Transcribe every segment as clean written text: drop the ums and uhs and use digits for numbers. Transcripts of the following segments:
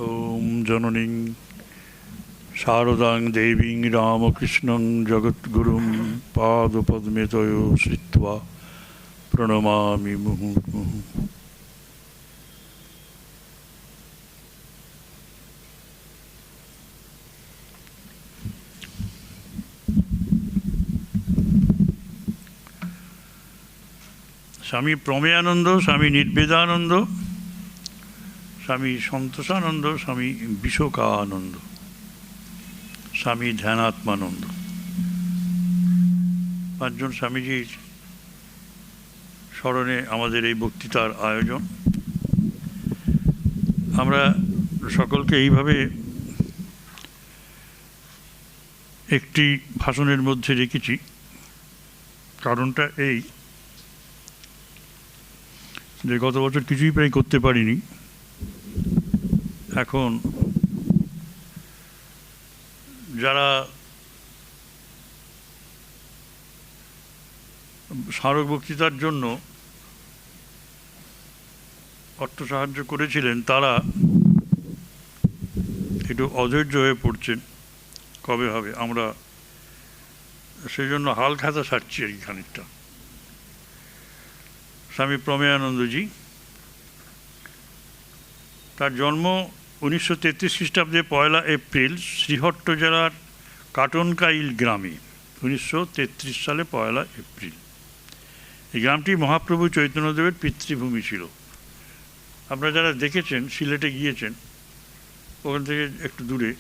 ওম জননীং শারদাং দেবীং রামকৃষ্ণং জগদ্গুরুং পাদপদ্মে তয় শ্রিত্বা প্রণমামি মুহুর্মুহুঃ। স্বামী প্রমেয়ানন্দ, স্বামী নির্বেদানন্দ, স্বামী সন্তোষানন্দ, স্বামী বিশোকানন্দ, স্বামী ধ্যানাত্মানন্দ, পাঁচজন স্বামীজির স্মরণে আমাদের এই বক্তৃতার আয়োজন। আমরা সকলকে এইভাবে একটি ভাষণের মধ্যে রেখেছি, কারণটা এই যে গত বছর কিছুই প্রায় করতে পারিনি। এখন যারা স্মারক বক্তৃতার জন্য অর্থ সাহায্য করেছিলেন, তারা একটু অধৈর্য হয়ে পড়ছেন কবে হবে। আমরা সেই জন্য হাল খাতা সারছি আর কি খানিকটা। স্বামী প্রমেয়ানন্দজি, তার জন্ম 1933 খ্রিস্টাব্দে 1 এপ্রিল শ্রীহট্ট জেলার কাটনকাইল গ্রামে। 1933 সালে 1 এপ্রিল। এই গ্রামটি মহাপ্রভু চৈতন্যদেবের পিতৃভূমি ছিল। আপনারা যারা দেখেছেন, সিলেটে গিয়েছেন, ওখান থেকে একটু দূরে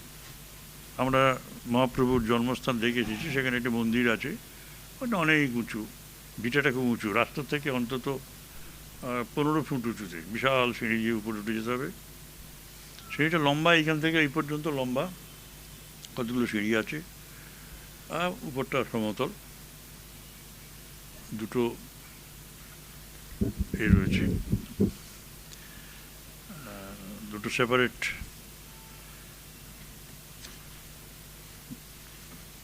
আমরা মহাপ্রভুর জন্মস্থান দেখে এসেছি। সেখানে একটি মন্দির আছে, ওটা অনেক উঁচু, ভিটাটা খুব উঁচু, রাস্তা থেকে অন্তত 15 ফুট উঁচুতে, বিশাল সিঁড়ি দিয়ে উপরে উঠে যেতে হবে। সিঁড়িটা লম্বা, এইখান থেকে এই পর্যন্ত লম্বা, কতগুলো সিঁড়ি আছে, আর উপরটা সমতল, দুটো এ রয়েছে, দুটো সেপারেট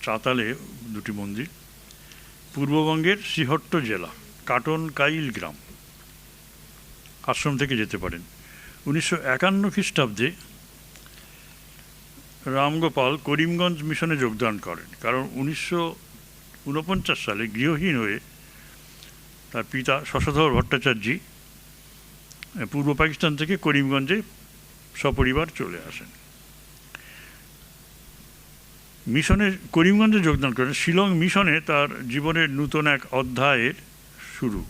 চাতালে দুটি মন্দির। পূর্ববঙ্গের শ্রীহট্ট জেলা, কাটনকাইল গ্রাম। আশ্রম থেকে যেতে পারেন। 1951 খ্রিস্টাব্দে রামগোপাল করিমগঞ্জ মিশনে যোগদান করেন, কারণ 1949 সালে গৃহহীন হয়ে তার পিতা শশধর ভট্টাচার্যী পূর্ব পাকিস্তান থেকে করিমগঞ্জে সপরিবার চলে আসেন। মিশনে করিমগঞ্জে যোগদান করেন। শিলং মিশনে তার জীবনের নূতন এক অধ্যায়ের শুরু।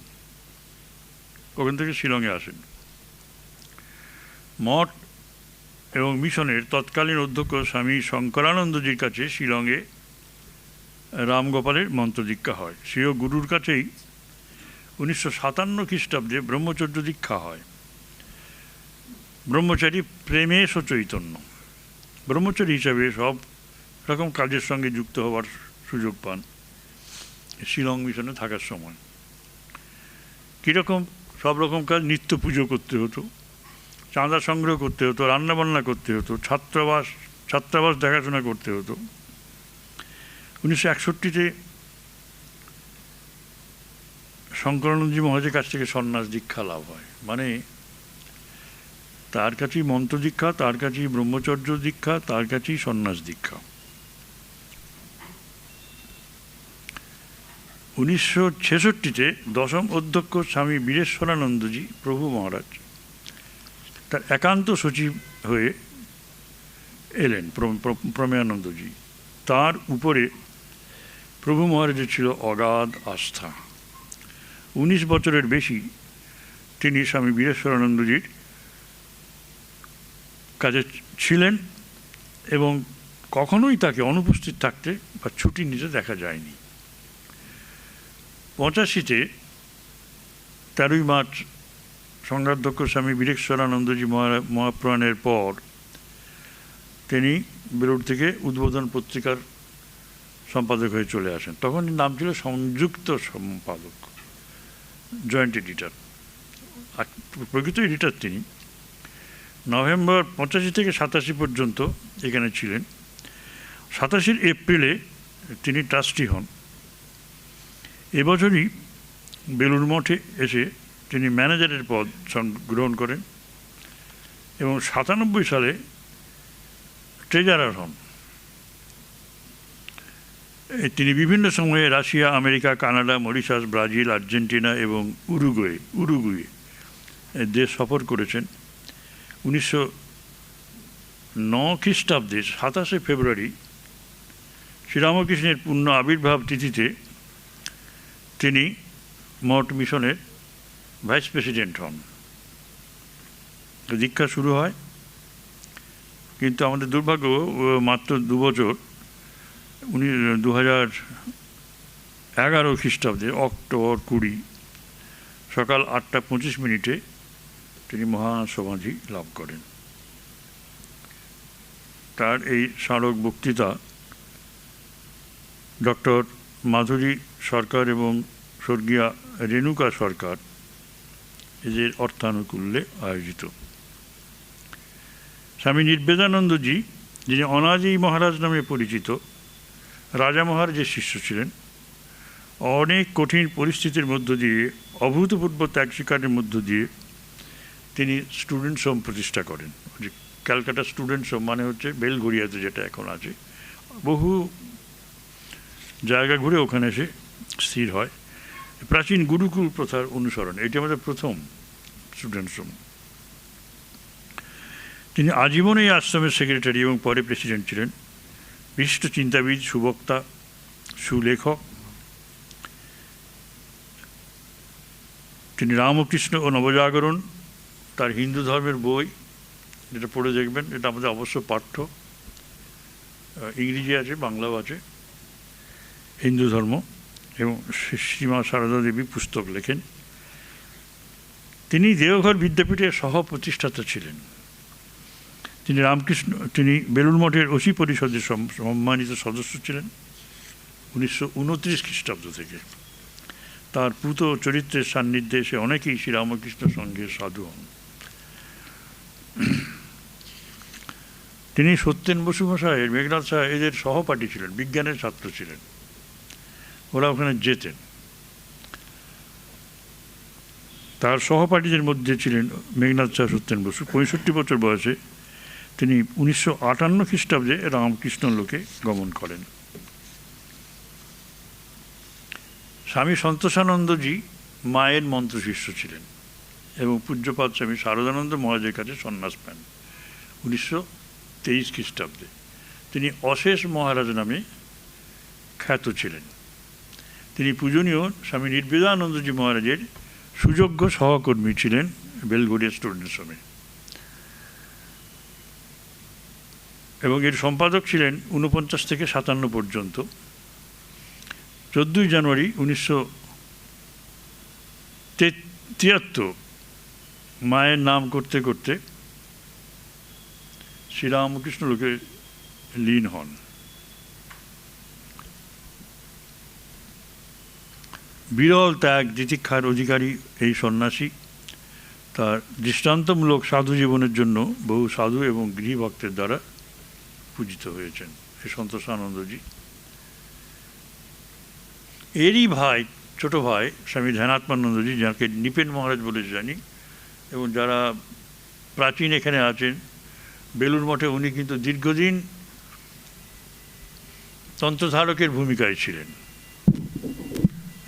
ওখান থেকে শিলংয়ে আসেন। মঠ এবং মিশনের তৎকালীন অধ্যক্ষ স্বামী শঙ্করানন্দজির কাছে শিলংয়ে রামগোপালের মন্ত্রদীক্ষা হয়। সেও গুরুর কাছেই 1957 খ্রিস্টাব্দে ব্রহ্মচর্য দীক্ষা হয়। ব্রহ্মচারী প্রেমেশ চৈতন্য ব্রহ্মচারী হিসাবে সব রকম কাজের সঙ্গে যুক্ত হওয়ার সুযোগ পান শিলং মিশনে থাকার সময়। কীরকম? সব রকম কাজ, নিত্য পুজো করতে হতো, চাঁদা সংগ্রহ করতে হতো, রান্নাবান্না করতে হতো, ছাত্রাবাস দেখাশোনা করতে হতো। 1961-তে শঙ্করানন্দজি মহারাজের কাছ থেকে সন্ন্যাস দীক্ষা লাভ হয়। মানে তার কাছেই মন্ত্র দীক্ষা, তার কাছেই ব্রহ্মচর্য দীক্ষা, তার কাছেই সন্ন্যাস দীক্ষা। 1966-তে দশম অধ্যক্ষ স্বামী বীরেশ্বরানন্দজি প্রভু মহারাজ তার একান্ত সচিব হয়ে এলেন। প্রমেয়ানন্দজি, তার উপরে প্রভু মহারাজের ছিল অগাধ আস্থা। 19 বছরের বেশি তিনি স্বামী বীরেশ্বরানন্দজির কাজে ছিলেন এবং কখনোই তাকে অনুপস্থিত থাকতে বা ছুটি নিতে দেখা যায়নি। 85-তে 13 মার্চ সংঘাধ্যক্ষ স্বামী বীরেশ্বরানন্দজি মহাপ্রাণের পর তিনি বেলুড় থেকে উদ্বোধন পত্রিকার সম্পাদক হয়ে চলে আসেন। তখন নাম ছিল সংযুক্ত সম্পাদক, জয়েন্ট এডিটর। আর প্রকৃত এডিটর তিনি। নভেম্বর 85 থেকে 87 পর্যন্ত এখানে ছিলেন। 87 এপ্রিলে তিনি ট্রাস্টি হন। এবছরই বেলুড় মঠে এসে তিনি ম্যানেজারের পদ গ্রহণ করেন এবং 97 সালে ট্রেজারার হন। তিনি বিভিন্ন সময়ে Russia, America, Canada, Mauritius, Brazil, Argentina এবং উরুগুয়ে দেশ সফর করেছেন। 1909 খ্রিস্টাব্দে 27শে ফেব্রুয়ারি শ্রীরামকৃষ্ণের পূর্ণ আবির্ভাব তিথিতে তিনি মঠ মিশনের ভাইস প্রেসিডেন্ট হন। দীক্ষা শুরু হয়, কিন্তু আমাদের দুর্ভাগ্য মাত্র 2 বছর 2011 খ্রিস্টাব্দে অক্টোবর 20 সকাল 8:25 তিনি মহাসমাধি লাভ করেন। তার এই স্মারক বক্তৃতা ডক্টর মাধুরী সরকার এবং স্বর্গীয়া রেণুকা সরকার এদের অর্থানুকূল্যে আয়োজিত। স্বামী নির্বেদানন্দজি, যিনি অনাজি মহারাজ নামে পরিচিত, রাজা মহারাজের শিষ্য ছিলেন, অনেক কঠিন পরিস্থিতির মধ্য দিয়ে, অভূতপূর্ব ত্যাগ স্বীকারের মধ্য দিয়ে তিনি স্টুডেন্টস হোম প্রতিষ্ঠা করেন। যে ক্যালকাটা স্টুডেন্টস হোম মানে হচ্ছে বেলঘড়িয়াতে যেটা এখন আছে, বহু জায়গা ঘুরে ওখানে এসে স্থির হয়। প্রাচীন গুরুকুল প্রথার অনুসরণ, এটি আমাদের প্রথম স্টুডেন্টস হোম। তিনি আজীবন এই আশ্রমের সেক্রেটারি এবং পরে প্রেসিডেন্ট ছিলেন। বিশিষ্ট চিন্তাবিদ, সুবক্তা, সুলেখক। তিনি রামকৃষ্ণ ও নবজাগরণ, তার হিন্দু ধর্মের বই, যেটা পড়ে দেখবেন, এটা আমাদের অবশ্য পাঠ্য, ইংরেজি আছে, বাংলাও আছে, হিন্দু ধর্ম, এবং শ্রীমা সারদা দেবী পুস্তক লেখেন। তিনি দেওঘর বিদ্যাপীঠের সহ প্রতিষ্ঠাতা ছিলেন। তিনি বেলুড় মঠের ওসি পরিষদের সম্মানিত সদস্য ছিলেন 1929 খ্রিস্টাব্দ থেকে। তার পূত চরিত্রের সান্নিধ্যে এসে অনেকেই শ্রীরামকৃষ্ণ সংঘের সাধু হন। তিনি সত্যেন বসু মশাইয়ের, মেঘনাথ সাহা এদের সহপাঠী ছিলেন, বিজ্ঞানের ছাত্র ছিলেন, ওরা ওখানে যেতেন। তার সহপাঠীদের মধ্যে ছিলেন মেঘনাথ সাহা, সত্যেন বসু। 65 বছর বয়সে তিনি 1958 খ্রিস্টাব্দে রামকৃষ্ণ লোকে গমন করেন। স্বামী সন্তোষানন্দজি মায়ের মন্ত্রশিষ্য ছিলেন এবং পূজ্যপাদ স্বামী শারদানন্দ মহারাজের কাছে সন্ন্যাস পান 1923 খ্রিস্টাব্দে। তিনি অশেষ মহারাজ নামে খ্যাত ছিলেন। তিনি পূজনীয় স্বামী নির্বেদানন্দজি মহারাজের সুযোগ্য সহকর্মী ছিলেন বেলঘড়িয়া স্টুডেন্টস হোমে, এবং এর সম্পাদক ছিলেন 49 থেকে 57 পর্যন্ত। 14 জানুয়ারি 1973 মায়ের নাম করতে করতে শ্রীরামকৃষ্ণ লোকে লীন হন। বিরল ত্যাগ তিতিক্ষার অধিকারী এই সন্ন্যাসী তার দৃষ্টান্তমূলক সাধু জীবনের জন্য বহু সাধু এবং গৃহভক্তের দ্বারা পূজিত হয়েছেন। এই সন্তোষানন্দজি, এরই ভাই, ছোট ভাই স্বামী ধ্যানাত্মানন্দজি, যাকে নিপেন মহারাজ বলে জানি, এবং যারা প্রাচীন এখানে আছেন বেলুড় মঠে, উনি কিন্তু দীর্ঘদিন তন্ত্রধারকের ভূমিকায় ছিলেন।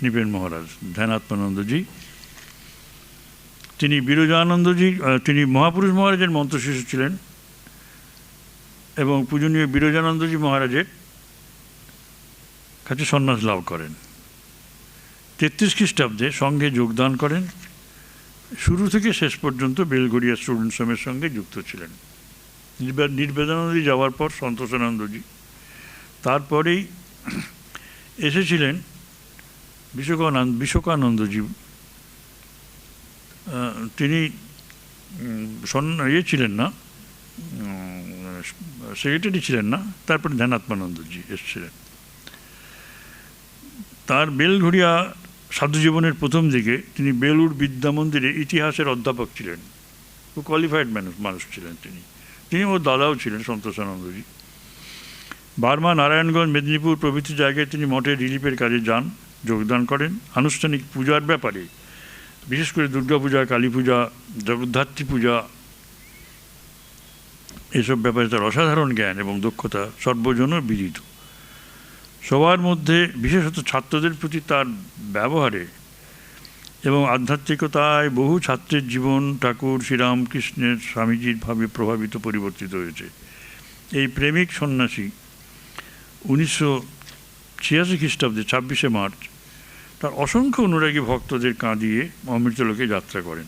নিপেন মহারাজ, ধ্যানাত্মানন্দজি, তিনি বিরজানন্দজি, তিনি মহাপুরুষ মহারাজের মন্ত্রশিষ্য ছিলেন এবং পূজনীয় বিরজানন্দজি মহারাজের কাছে সন্ন্যাস লাভ করেন। 33 খ্রিস্টাব্দে সঙ্ঘে যোগদান করেন। শুরু থেকে শেষ পর্যন্ত বেলঘড়িয়া স্টুডেন্টস হোমের সঙ্গে যুক্ত ছিলেন। নির্বেদানন্দজি যাওয়ার পর সন্তোষানন্দজি, তারপরেই এসেছিলেন বিশোকানন্দজি। তিনি ছিলেন না, সেক্রেটারি ছিলেন না। তারপরে ধ্যানাত্মানন্দজি এসেছিলেন। তার বেলঘড়িয়া সাধু জীবনের প্রথম দিকে তিনি বেলুড় বিদ্যা মন্দিরে ইতিহাসের অধ্যাপক ছিলেন। খুব কোয়ালিফাইড মানুষ ছিলেন তিনি ওর দাদাও ছিলেন সন্তোষানন্দজি। বার্মা, নারায়ণগঞ্জ, মেদিনীপুর প্রভৃতি জায়গায় তিনি মঠের রিলিফের কাজে যান, যোগদান করেন। আনুষ্ঠানিক পূজার ব্যাপারে, বিশেষ করে দুর্গা পূজা, কালী পূজা, জগদ্ধাত্রী পূজা এসব ব্যাপারে তার অসাধারণ জ্ঞান এবং দক্ষতা সর্বজন বিদিত। সবার মধ্যে বিশেষত ছাত্রদের প্রতি তার ব্যবহারে এবং আধ্যাত্মিকতায় বহু ছাত্রের জীবন ঠাকুর শ্রীরামকৃষ্ণের স্বামীজির ভাবে প্রভাবিত পরিবর্তিত হয়েছে। এই প্রেমিক সন্ন্যাসী 1986 খ্রিস্টাব্দে 26শে মার্চ তার অসংখ্য অনুরাগী ভক্তদের কাঁদিয়ে অমৃতলোকে যাত্রা করেন।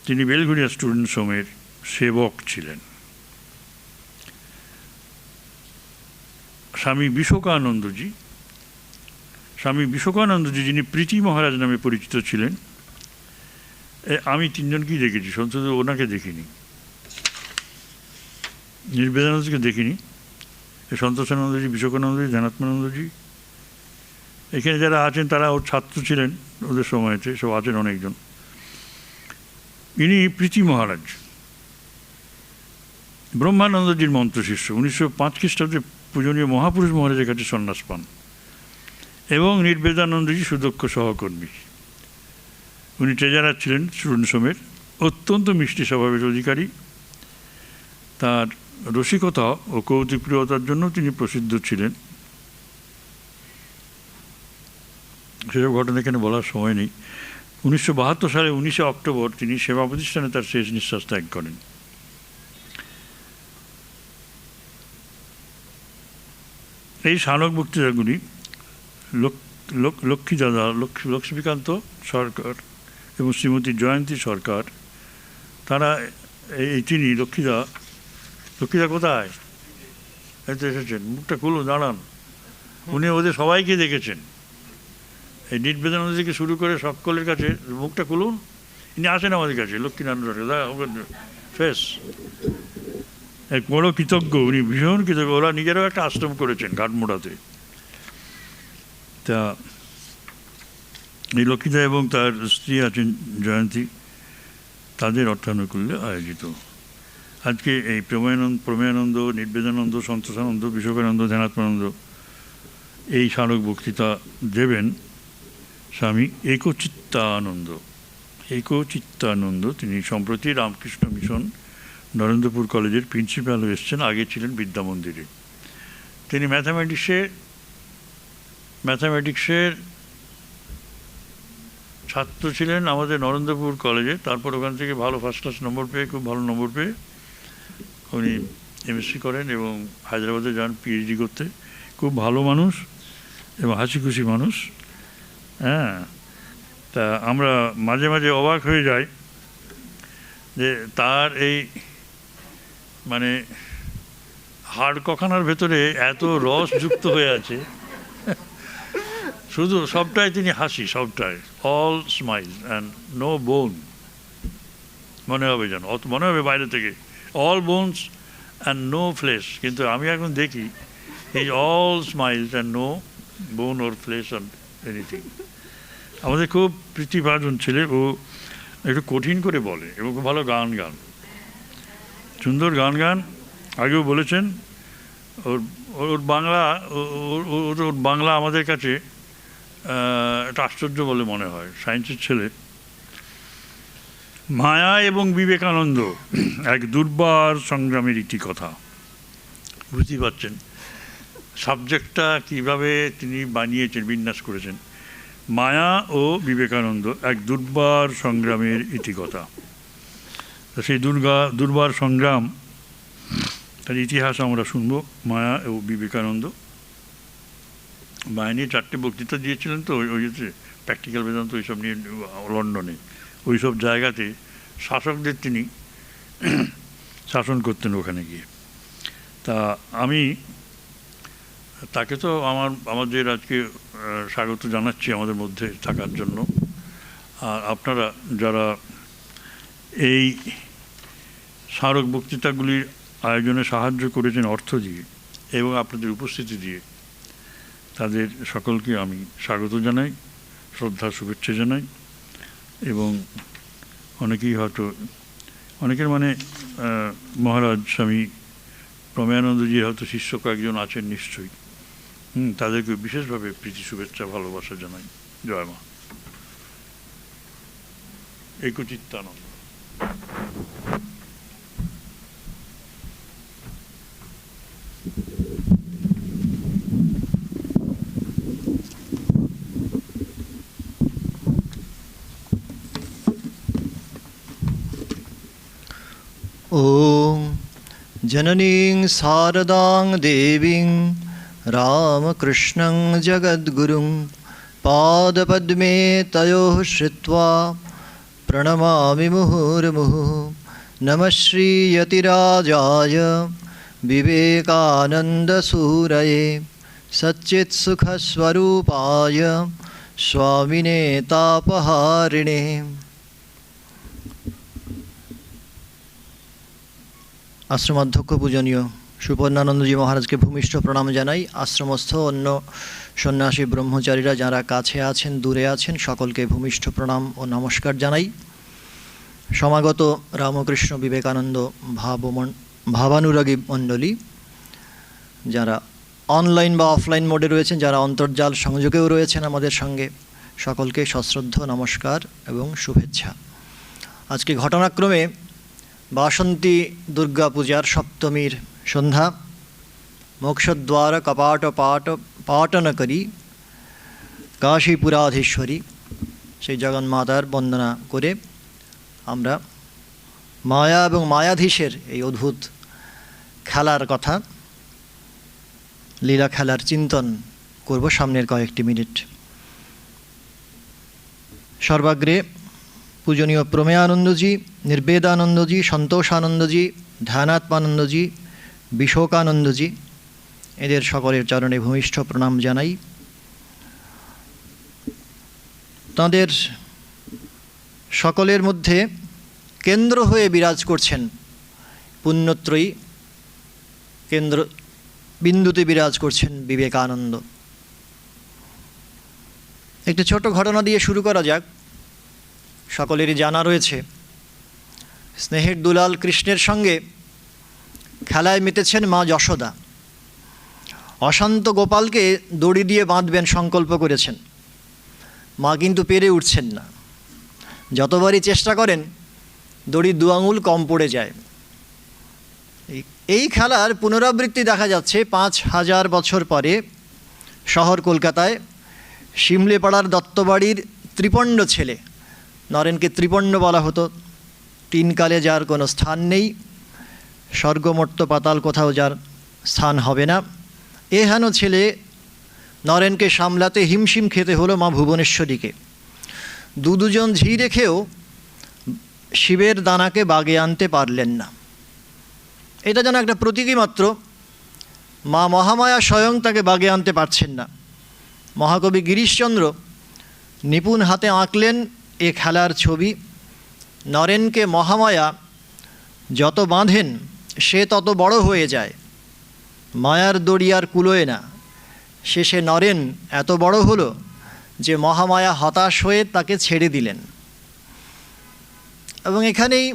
তিনি বেলঘরিয়া স্টুডেন্টস হোমের সেবক ছিলেন। স্বামী বিশোকানন্দজি যিনি প্রীতি মহারাজ নামে পরিচিত ছিলেন, আমি তিনজনকেই দেখেছি, সন্তত ওনাকে দেখিনি, নির্বেদানন্দকে দেখিনি। সন্তোষানন্দজি, বিশোকানন্দজি, ধ্যানাত্মানন্দজি, এখানে যারা আছেন তারা ওর ছাত্র ছিলেন ওদের সময়তে, সব আছেন অনেকজন। ইনি প্রীতি মহারাজ ব্রহ্মানন্দজির মন্ত্রশিষ্য। 1905 খ্রিস্টাব্দে পূজনীয় মহাপুরুষ মহারাজের কাছে সন্ন্যাস পান এবং নির্বেদানন্দজি সুদক্ষ সহকর্মী। উনি ট্রেজারার ছিলেন স্টুডেন্টস হোমের, অত্যন্ত মিষ্টি স্বভাবের অধিকারী। তার রসিকতা ও কৌতুকপ্রিয়তার জন্য তিনি প্রসিদ্ধ ছিলেন। সেসব ঘটনা এখানে বলার সময় নেই। 1972 সালে 19শে অক্টোবর তিনি সেবা প্রতিষ্ঠানে তার শেষ নিঃশ্বাস ত্যাগ করেন। এই স্মারক বক্তৃতাগুলি লক্ষ্মীকান্ত সরকার এবং শ্রীমতী জয়ন্তী সরকার, তারা তিনি লক্ষ্মীদা কোথায় এসেছেন, মুখটা খুলুন, দাঁড়ান। উনি ওদের সবাইকে দেখেছেন, এই নির্বেদানন্দ থেকে শুরু করে সকলের কাছে। মুখটা খুলুন, ইনি আসেন আমাদের কাছে, লক্ষ্মীনারায়ণ সরকার ফেস। এক বড় কৃতজ্ঞ, উনি ভীষণ কৃতজ্ঞ। ওরা নিজেরাও একটা আশ্রম করেছেন ঘাটমোড়াতে। তা এই লক্ষ্মীদা এবং তার স্ত্রী আছেন জয়ন্তী, তাদের অর্থানুকূল্যে আয়োজিত আজকে এই প্রমেয়ানন্দ, নির্বেদানন্দ, সন্তোষানন্দ, বিশোকানন্দ, ধ্যানাত্মানন্দ এই স্মারক বক্তৃতা দেবেন স্বামী একচিত্তানন্দ। তিনি সম্প্রতি রামকৃষ্ণ মিশন নরেন্দ্রপুর কলেজের প্রিন্সিপাল হয়ে এসেছেন, আগে ছিলেন বিদ্যা মন্দিরে। তিনি ম্যাথামেটিক্সের ছাত্র ছিলেন আমাদের নরেন্দ্রপুর কলেজে। তারপর ওখান থেকে ভালো ফার্স্ট ক্লাস নম্বর পেয়ে, খুব ভালো নম্বর পেয়ে উনি এমএসসি করেন এবং হায়দ্রাবাদে যান পিএইচডি করতে। খুব ভালো মানুষ এবং হাসি খুশি মানুষ। হ্যাঁ, তা আমরা মাঝে মাঝে অবাক হয়ে যাই যে তার এই মানে হাড় কখানার ভেতরে এত রস যুক্ত হয়ে আছে, শুধু সবটাই তিনি হাসি, সবটাই অল স্মাইল অ্যান্ড নো বোন। মনে হবে যেন, মনে হবে বাইরে থেকে all bones and no flesh, কিন্তু আমি এখন দেখি এই অল স্মাইলস অ্যান্ড নো বোন ওর ফ্লেশ অ্যান্ড এনিথিং। আমাদের খুব প্রীতিভাজন ছেলে, ও একটু কঠিন করে বলে এবং খুব ভালো গান সুন্দর গান। আগেও বলেছেন ওর বাংলা আমাদের কাছে একটা আশ্চর্য বলে মনে হয়। সায়েন্সের ছেলে। মায়া এবং বিবেকানন্দ এক দুর্বার সংগ্রামের ইতিকথা। বুঝতেই পারছেন সাবজেক্টটা কীভাবে তিনি বানিয়েছেন, বিন্যাস করেছেন। মায়া ও বিবেকানন্দ এক দুর্বার সংগ্রামের ইতিকথা। সেই দুর্বার সংগ্রাম, তার ইতিহাস আমরা শুনবো। মায়া ও বিবেকানন্দ। মায়া নিয়ে 4টে বক্তৃতা দিয়েছিলেন তো ওই প্র্যাকটিক্যাল বেদান্ত ওইসব নিয়ে লন্ডনে। ওইসব জায়গাতে শাসকদের তিনি শাসন করতেন ওখানে গিয়ে। তা আমি তাকে তো আমাদের আজকে স্বাগত জানাচ্ছি আমাদের মধ্যে থাকার জন্য। আর আপনারা যারা এই স্মারক বক্তৃতাগুলির আয়োজনে সাহায্য করেছেন অর্থ দিয়ে এবং আপনাদের উপস্থিতি দিয়ে, তাদের সকলকে আমি স্বাগত জানাই, শ্রদ্ধা শুভেচ্ছা জানাই। এবং অনেকেই হয়তো, অনেকের মানে মহারাজ স্বামী প্রমেয়ানন্দজি হয়তো শিষ্য কয়েকজন আছেন নিশ্চয়ই, তাদেরকে বিশেষভাবে প্রীতি শুভেচ্ছা ভালোবাসা জানাই। জয় মা। একচিত্তানন্দ। ॐ जननीं शारदां देवीं रामकृष्णं जगद्गुरुं पादपद्मे तयोः श्रित्वा प्रणमामि मुहुर्मुहुः। नमः श्रीयतिराजाय विवेकानन्दसूरये सच्चित्सुखस्वरूपाय स्वामिने तापहारिणे। आश्रमाध्यक्ष पूजनीय সুপর্ণানন্দজি মহারাজকে ভূমিষ্ঠ প্রণাম জানাই। আশ্রমস্থ অন্য সন্ন্যাসী ব্রহ্মচারীরা যারা কাছে আছেন দূরে আছেন সকলকে ভূমিষ্ঠ প্রণাম ও নমস্কার জানাই। সমাগত রামকৃষ্ণ বিবেকানন্দ ভাবানুরাগী মণ্ডলী যারা অনলাইন বা অফলাইন মোডে রয়েছেন, যারা অন্তর্জাল সংযোগেও রয়েছেন আমাদের সঙ্গে, সকলকে সশ্রদ্ধ নমস্কার এবং শুভেচ্ছা। আজকে ঘটনাক্রমে বাসন্তী দুর্গা পূজার সপ্তমীর সন্ধ্যা। মোক্ষদ্বার কপাট পাটন করি কাশীপুরাধীশ্বরী সেই জগন্মাতার বন্দনা করে আমরা মায়া এবং মায়াধীশের এই অদ্ভুত খেলার কথা, লীলা খেলার চিন্তন করব সামনের কয়েকটি মিনিট। সর্বাগ্রে পূজনীয় প্রমেয়ানন্দজি, নির্বেদানন্দজি, সন্তোষানন্দজি, ধ্যানাত্মানন্দজি, বিশোকানন্দজি, এদের সকলের চরণে ভূমিষ্ঠ প্রণাম জানাই। তাঁদের সকলের মধ্যে কেন্দ্র হয়ে বিরাজ করছেন পুণ্যত্রয়ী, কেন্দ্র বিন্দুতে বিরাজ করছেন বিবেকানন্দ। একটি ছোট ঘটনা দিয়ে শুরু করা যাক। সকলেরই জানা রয়েছে স্নেহের দুলাল কৃষ্ণের সঙ্গে খেলায় মেতেছেন মা যশোদা। অশান্ত গোপালকে দড়ি দিয়ে বাঁধবেন সংকল্প করেছেন, মা কিন্তু পেরে উঠছেন না। যতবারই চেষ্টা করেন দড়ি 2 আঙুল কম পড়ে যায়। এই খেলার পুনরাবৃত্তি দেখা যাচ্ছে 5000 বছর পরে শহর কলকাতায় শিমলেপাড়ার দত্তবাড়ির ত্রিপণ্ড ছেলে, নরেনকে ত্রিপণ্ড বলা হতো, 3 কালে যার কোনো স্থান নেই, স্বর্গমর্ত পাতাল কোথাও যার স্থান হবে না, হেন ছেলে নরেনকে সামলাতে হিমশিম খেতে হলো মা ভুবনেশ্বরীকে। দুজন ঝি রেখেও শিবের দানাকে বাগে আনতে পারলেন না। এটা যেন একটা প্রতীকী মাত্র, মা মহামায়া স্বয়ং তাকে বাগে আনতে পারছেন না। মহাকবি গিরিশচন্দ্র নিপুণ হাতে আঁকলেন এ খেলার ছবি। নরেনকে মহামায়া যত বাঁধেন সে তত বড় হয়ে যায়, মায়ার দড়ি আর কুলোয় না। শেষে নরেন এত বড় হলো যে মহামায়া হতাশ হয়ে তাকে ছেড়ে দিলেন। এবং এখানেই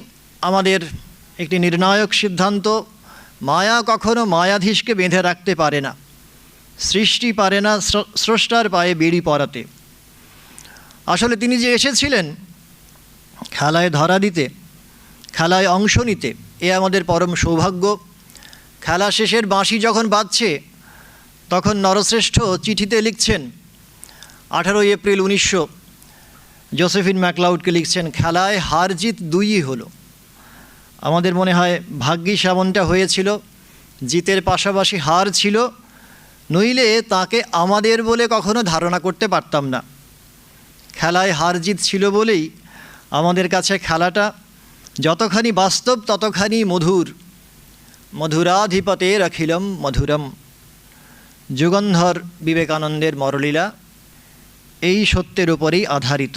আমাদের একটি নির্ণায়ক সিদ্ধান্ত, মায়া কখনো মায়াধীশকে বেঁধে রাখতে পারে না। সৃষ্টি পারে না স্রষ্টার পায়ে বেড়ি পরাতে। আসলে তিনি যে এসেছিলেন খেলায় ধরা দিতে, খেলায় অংশ নিতে, এ আমাদের পরম সৌভাগ্য। খেলা শেষের বাঁশি যখন বাজছে তখন নরশ্রেষ্ঠ চিঠিতে লিখছেন, 18 এপ্রিল 1900 জোসেফিন ম্যাকলাউডকে লিখছেন, খেলায় হার জিত 2ই হলো। আমাদের মনে হয় ভাগ্যিস এমনটা হয়েছিল, জিতের পাশাপাশি হার ছিল, নইলে তাকে আমাদের বলে কখনো ধারণা করতে পারতাম না। খেলায় হার জিত ছিল বলেই আমাদের কাছে খেলাটা যতখানি বাস্তব ততখানি মধুর। মধুরাধিপতের অখিলম মধুরম, যুগন্ধর বিবেকানন্দের মরলীলা এই সত্যের উপরেই আধারিত।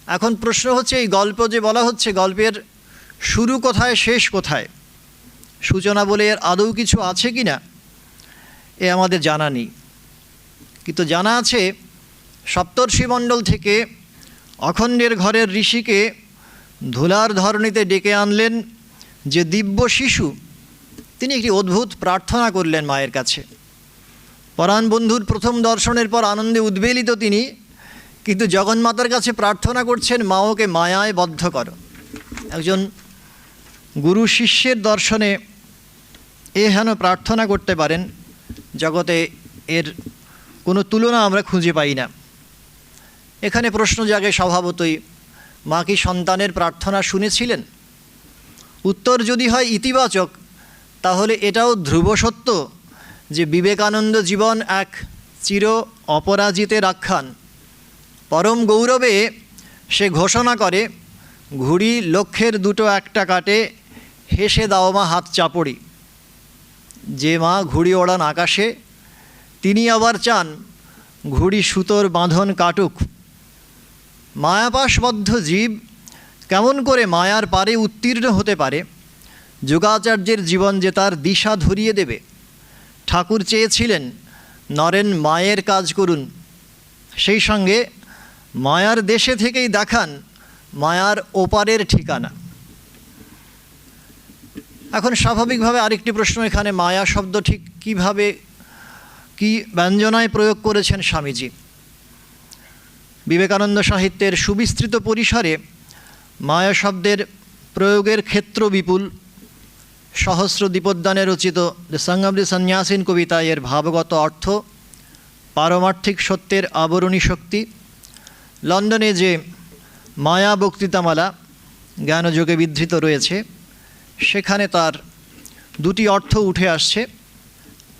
এখন প্রশ্ন হচ্ছে, এই গল্প যে বলা হচ্ছে, গল্পের শুরু কোথায় শেষ কোথায়, সূচনা বলে এর আদৌ কিছু আছে কি না এ আমাদের জানা নেই। কিন্তু জানা আছে সপ্তর্ষিমণ্ডল থেকে অখণ্ডের ঘরের ঋষিকে ধুলার ধরণীতে ডেকে আনলেন যে দিব্য শিশু, তিনি একটি অদ্ভুত প্রার্থনা করলেন মায়ের কাছে। পরাণ বন্ধুর প্রথম দর্শনের পর আনন্দে উদ্বেলিত তিনি, কিন্তু জগন্মাতার কাছে প্রার্থনা করছেন, মা ওকে মায়ায় বদ্ধ করো। একজন গুরু শিষ্যের দর্শনে হেন প্রার্থনা করতে পারেন, জগতে এর কোনো তুলনা আমরা খুঁজে পাই না। এখানে প্রশ্ন জাগে স্বভাবতই, মা কি সন্তানের প্রার্থনা শুনেছিলেন? উত্তর যদি হয় ইতিবাচক, তাহলে এটাও ধ্রুব সত্য যে বিবেকানন্দ জীবন এক চির অপরাজিতের আখ্যান। পরম গৌরবে সে ঘোষণা করে, ঘুড়ি লক্ষ্যের দুটো একটা কাটে, হেসে দাও মা হাত চাপড়ি। যে মা ঘুড়ি ওড়ান আকাশে, তিনি আবার চান ঘুড়ি সুতোর বাঁধন কাটুক। মায়াপাশবদ্ধ জীব কেমন করে মায়ার পারে উত্তীর্ণ হতে পারে? যোগাচার্যের জীবন যে তার দিশা ধরিয়ে দেবে। ঠাকুর চেয়েছিলেন নরেন মায়ের কাজ করুন, সেই সঙ্গে মায়ার দেশে থেকেই দেখান মায়ার ওপারের ঠিকানা। এখন স্বাভাবিকভাবে আরেকটি প্রশ্ন এখানে, মায়া শব্দ ঠিক কীভাবে, কি ব্যঞ্জনায় প্রয়োগ করেছেন স্বামীজি? বিবেকানন্দ সাহিত্যের সুবিস্তৃত পরিসরে মায়া শব্দের প্রয়োগের ক্ষেত্র বিপুল। সহস্র দীপোদ্যানে রচিত দ্য সং অব দ্য সন্ন্যাসিন কবিতায় এর ভাবগত অর্থ পারমার্থিক সত্যের আবরণী শক্তি। লন্ডনে যে মায়া বক্তৃতামালা জ্ঞানযোগে বিধৃত রয়েছে, সেখানে তার দুটি অর্থ উঠে আসছে।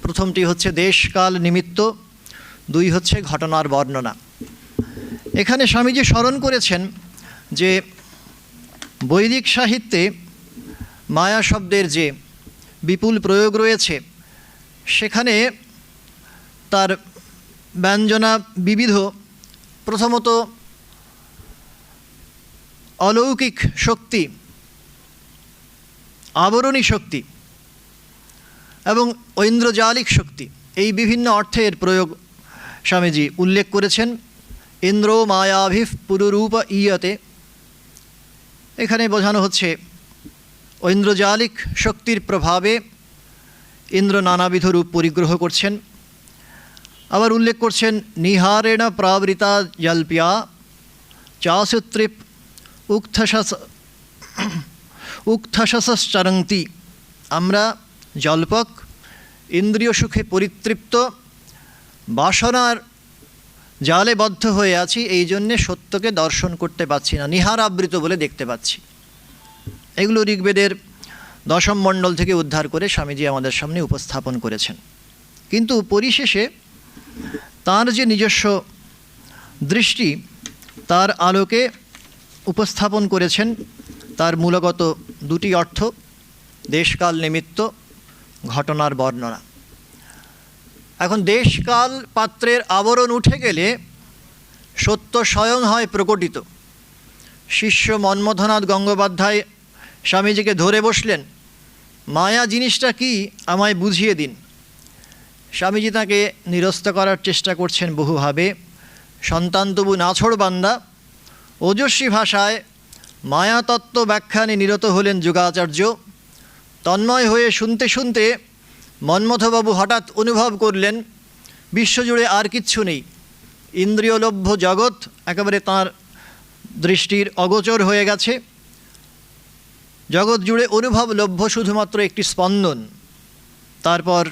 প্রথমটি হচ্ছে দেশকাল নিমিত্ত, দুই হচ্ছে ঘটনার বর্ণনা। এখানে স্বামীজি স্মরণ করেছেন যে বৈদিক সাহিত্যে মায়া শব্দের যে বিপুল প্রয়োগ রয়েছে, সেখানে তার ব্যঞ্জনা বিবিধ। প্রথমত অলৌকিক শক্তি, আবরণী শক্তি এবং ঐন্দ্রজালিক শক্তি, এই বিভিন্ন অর্থের প্রয়োগ স্বামীজি উল্লেখ করেছেন। ইন্দ্র মায়াভিঃ পুরুরূপ ইয়তে, এখানে বোঝানো হচ্ছে ঐন্দ্রজালিক শক্তির প্রভাবে ইন্দ্র নানাবিধ রূপ পরিগ্রহ করছেন। আবার উল্লেখ করছেন নিহারেণ প্রাবৃতা জল্প্যা চাসুত্রিপ উক্থশশ্চরন্তি। আমরা জল্পক, ইন্দ্রিয় সুখে পরিতৃপ্ত, বাসনার জালে বদ্ধ হয়ে আছি, এই জন্যে সত্যকে দর্শন করতে পাচ্ছি না, নিহারাবৃত বলে দেখতে পাচ্ছি। এগুলো ঋগ্বেদের দশম মণ্ডল থেকে উদ্ধার করে স্বামীজি আমাদের সামনে উপস্থাপন করেছেন। কিন্তু পরিশেষে তার যে নিজস্ব দৃষ্টি, তার আলোকে উপস্থাপন করেছেন তার মূলগত দুটি অর্থ, দেশকাল নিমিত্ত, ঘটনার বর্ণনা। এখন দেশকাল পাত্রের আবরণ উঠে গেলে সত্য স্বয়ং হয় প্রকটিত। শিষ্য মন্মথনাথ গঙ্গোপাধ্যায় স্বামীজিকে ধরে বসলেন, মায়া জিনিসটা কি আমায় বুঝিয়ে দিন। স্বামীজি তাকে নিরস্ত করার চেষ্টা করছেন বহুভাবে। সন্তান তবু নাছোড় বান্দা, ওজস্বী ভাষায় মায়াতত্ত্ব ব্যাখ্যানে নিরত হলেন যোগাচার্য। তন্ময় হয়ে শুনতে শুনতে মন্মথবাবু হঠাৎ অনুভব করলেন বিশ্বজুড়ে আর কিচ্ছু নেই। ইন্দ্রিয়লভ্য জগৎ একেবারে তাঁর দৃষ্টির অগোচর হয়ে গেছে। জগৎ জুড়ে অনুভবলভ্য শুধুমাত্র একটি স্পন্দন, তারপর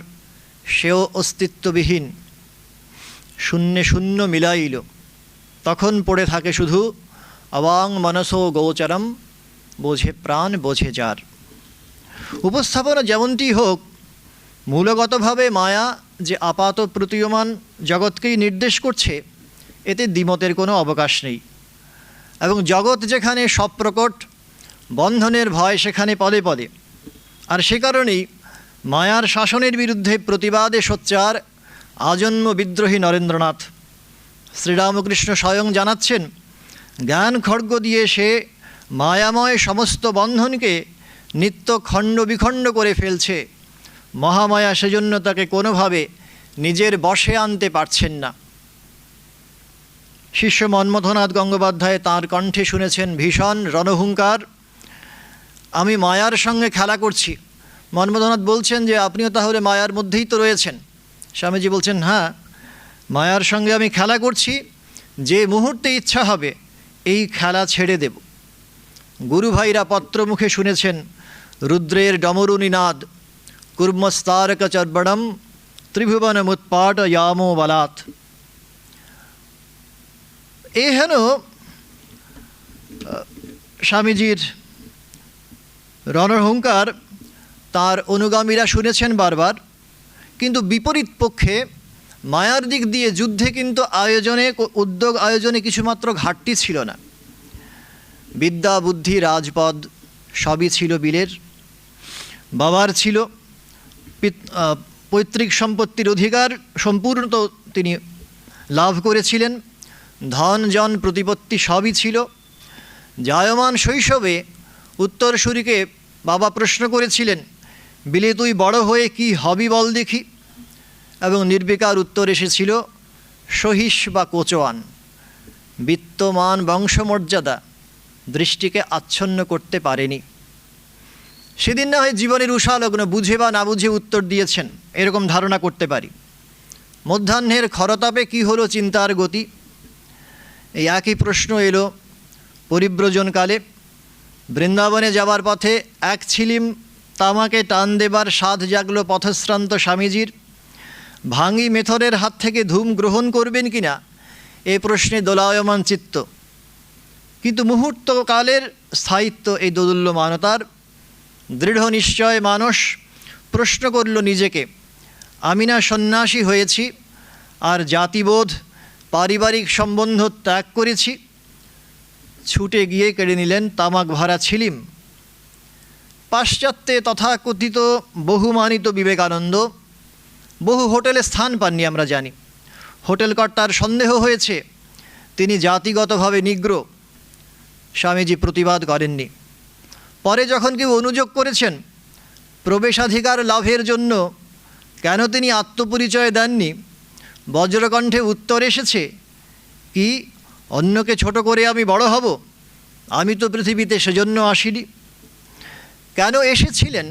সেও অস্তিত্ববিহীন, শূন্যে শূন্য মিলাইল। তখন পড়ে থাকে শুধু অবাং মনসো গোচরম, বোঝে প্রাণ বোঝে যার। উপস্থাপনা যেমনটি হোক, মূলগতভাবে মায়া যে আপাত প্রতীয়মান জগৎকেই নির্দেশ করছে, এতে দ্বিমতের কোনো অবকাশ নেই। এবং জগৎ যেখানে সপ্রকট, বন্ধনের ভয় সেখানে পদে পদে। আর সে কারণেই মায়ার শাসনের বিরুদ্ধে প্রতিবাদে সোচ্চার আজন্ম বিদ্রোহী নরেন্দ্রনাথ। শ্রীরামকৃষ্ণ স্বয়ং জানাচ্ছেন, জ্ঞান খড়গ দিয়ে সে মায়াময় সমস্ত বন্ধনকে নিত্য খণ্ড বিখণ্ড করে ফেলছে। মহামায়া সেজন্য তাকে কোনোভাবে নিজের বশে আনতে পারছেন না। শিষ্য মন্মথনাথ গঙ্গোপাধ্যায় তাঁর কণ্ঠে শুনেছেন ভীষণ রণহুঙ্কার, আমি মায়ার সঙ্গে খেলা করছি। মন্মথনাথ বলছেন যে আপনিও তাহলে মায়ার মধ্যেই তো রয়েছেন। স্বামীজি বলছেন, হ্যাঁ, মায়ার সঙ্গে আমি খেলা করছি, যে মুহূর্তে ইচ্ছা হবে এই খেলা ছেড়ে দেব। গুরু ভাইরা পত্রমুখে শুনেছেন রুদ্রের ডমরু নিনাদ, কুর্মস্তারক চর্বণম ত্রিভুবনমুৎপাট ইয়ামো বলাৎ। এ হেন স্বামীজির রণহুঙ্কার তার অনুগামীরা শুনেছেন বারবার, কিন্তু বিপরীত পক্ষে মায়ার দিক দিয়ে যুদ্ধে কিন্তু উদ্যোগ আয়োজনে কিছুমাত্র ঘাটতি ছিল না। বিদ্যা, বুদ্ধি, রাজপদ সবই ছিল বীরের। বাবার ছিল পৈতৃক সম্পত্তির অধিকার সম্পূর্ণ তিনি লাভ করেছিলেন। ধন জন প্রতিপত্তি সবই ছিল। জায়মান শৈশবে উত্তরসূরিকে বাবা প্রশ্ন করেছিলেন, বিলে তুই বড় হয়ে কি হবি বল দেখি, এবং নির্বিকার উত্তর এসেছিল সহিস বা কোচোয়ান। বিত্তমান বংশমর্যাদা দৃষ্টিকে আচ্ছন্ন করতে পারেনি। সেদিন না হয় জীবনের উষালগ্ন বুঝে বা না বুঝে উত্তর দিয়েছেন, এরকম ধারণা করতে পারি। মধ্যাহ্নের খরতাপে কি হলো চিন্তার গতি, এই একই প্রশ্ন এলো পরিব্রজনকালে। বৃন্দাবনে যাবার পথে এক ছিলিম তামাকে টান দেবার স্বাদ জাগলো পথশ্রান্ত স্বামীজির। ভাঙি মেথরের হাত থেকে ধূম গ্রহণ করবেন কিনা এ প্রশ্নে দোলায়মান চিত্ত, কিন্তু মুহূর্তকালের স্থায়িত্ব এই দোদুল্যমানতার। দৃঢ় নিশ্চয় মানস প্রশ্ন করল নিজেকে, আমি না সন্ন্যাসী হয়েছি আর জাতিবোধ পারিবারিক সম্বন্ধ ত্যাগ করেছি? ছুটে গিয়ে কেড়ে নিলেন তামাক ভরা ছিলিম। পাশ্চাত্যে তথাকথিত বহুমানিত বিবেকানন্দ বহু হোটেলে স্থান পাননি আমরা জানি। হোটেল কর্তার সন্দেহ হয়েছে তিনি জাতিগতভাবে নিগ্র। স্বামীজি প্রতিবাদ করেননি। পরে যখন কেউ অনুযোগ করেছেন প্রবেশাধিকার লাভের জন্য কেন তিনি আত্মপরিচয় দেননি, বজ্রকণ্ঠে উত্তর এসেছে, কি অন্যকে ছোট করে আমি বড় হব? আমি তো পৃথিবীতে সেজন্য আসিনি। কেন এসেছিলেন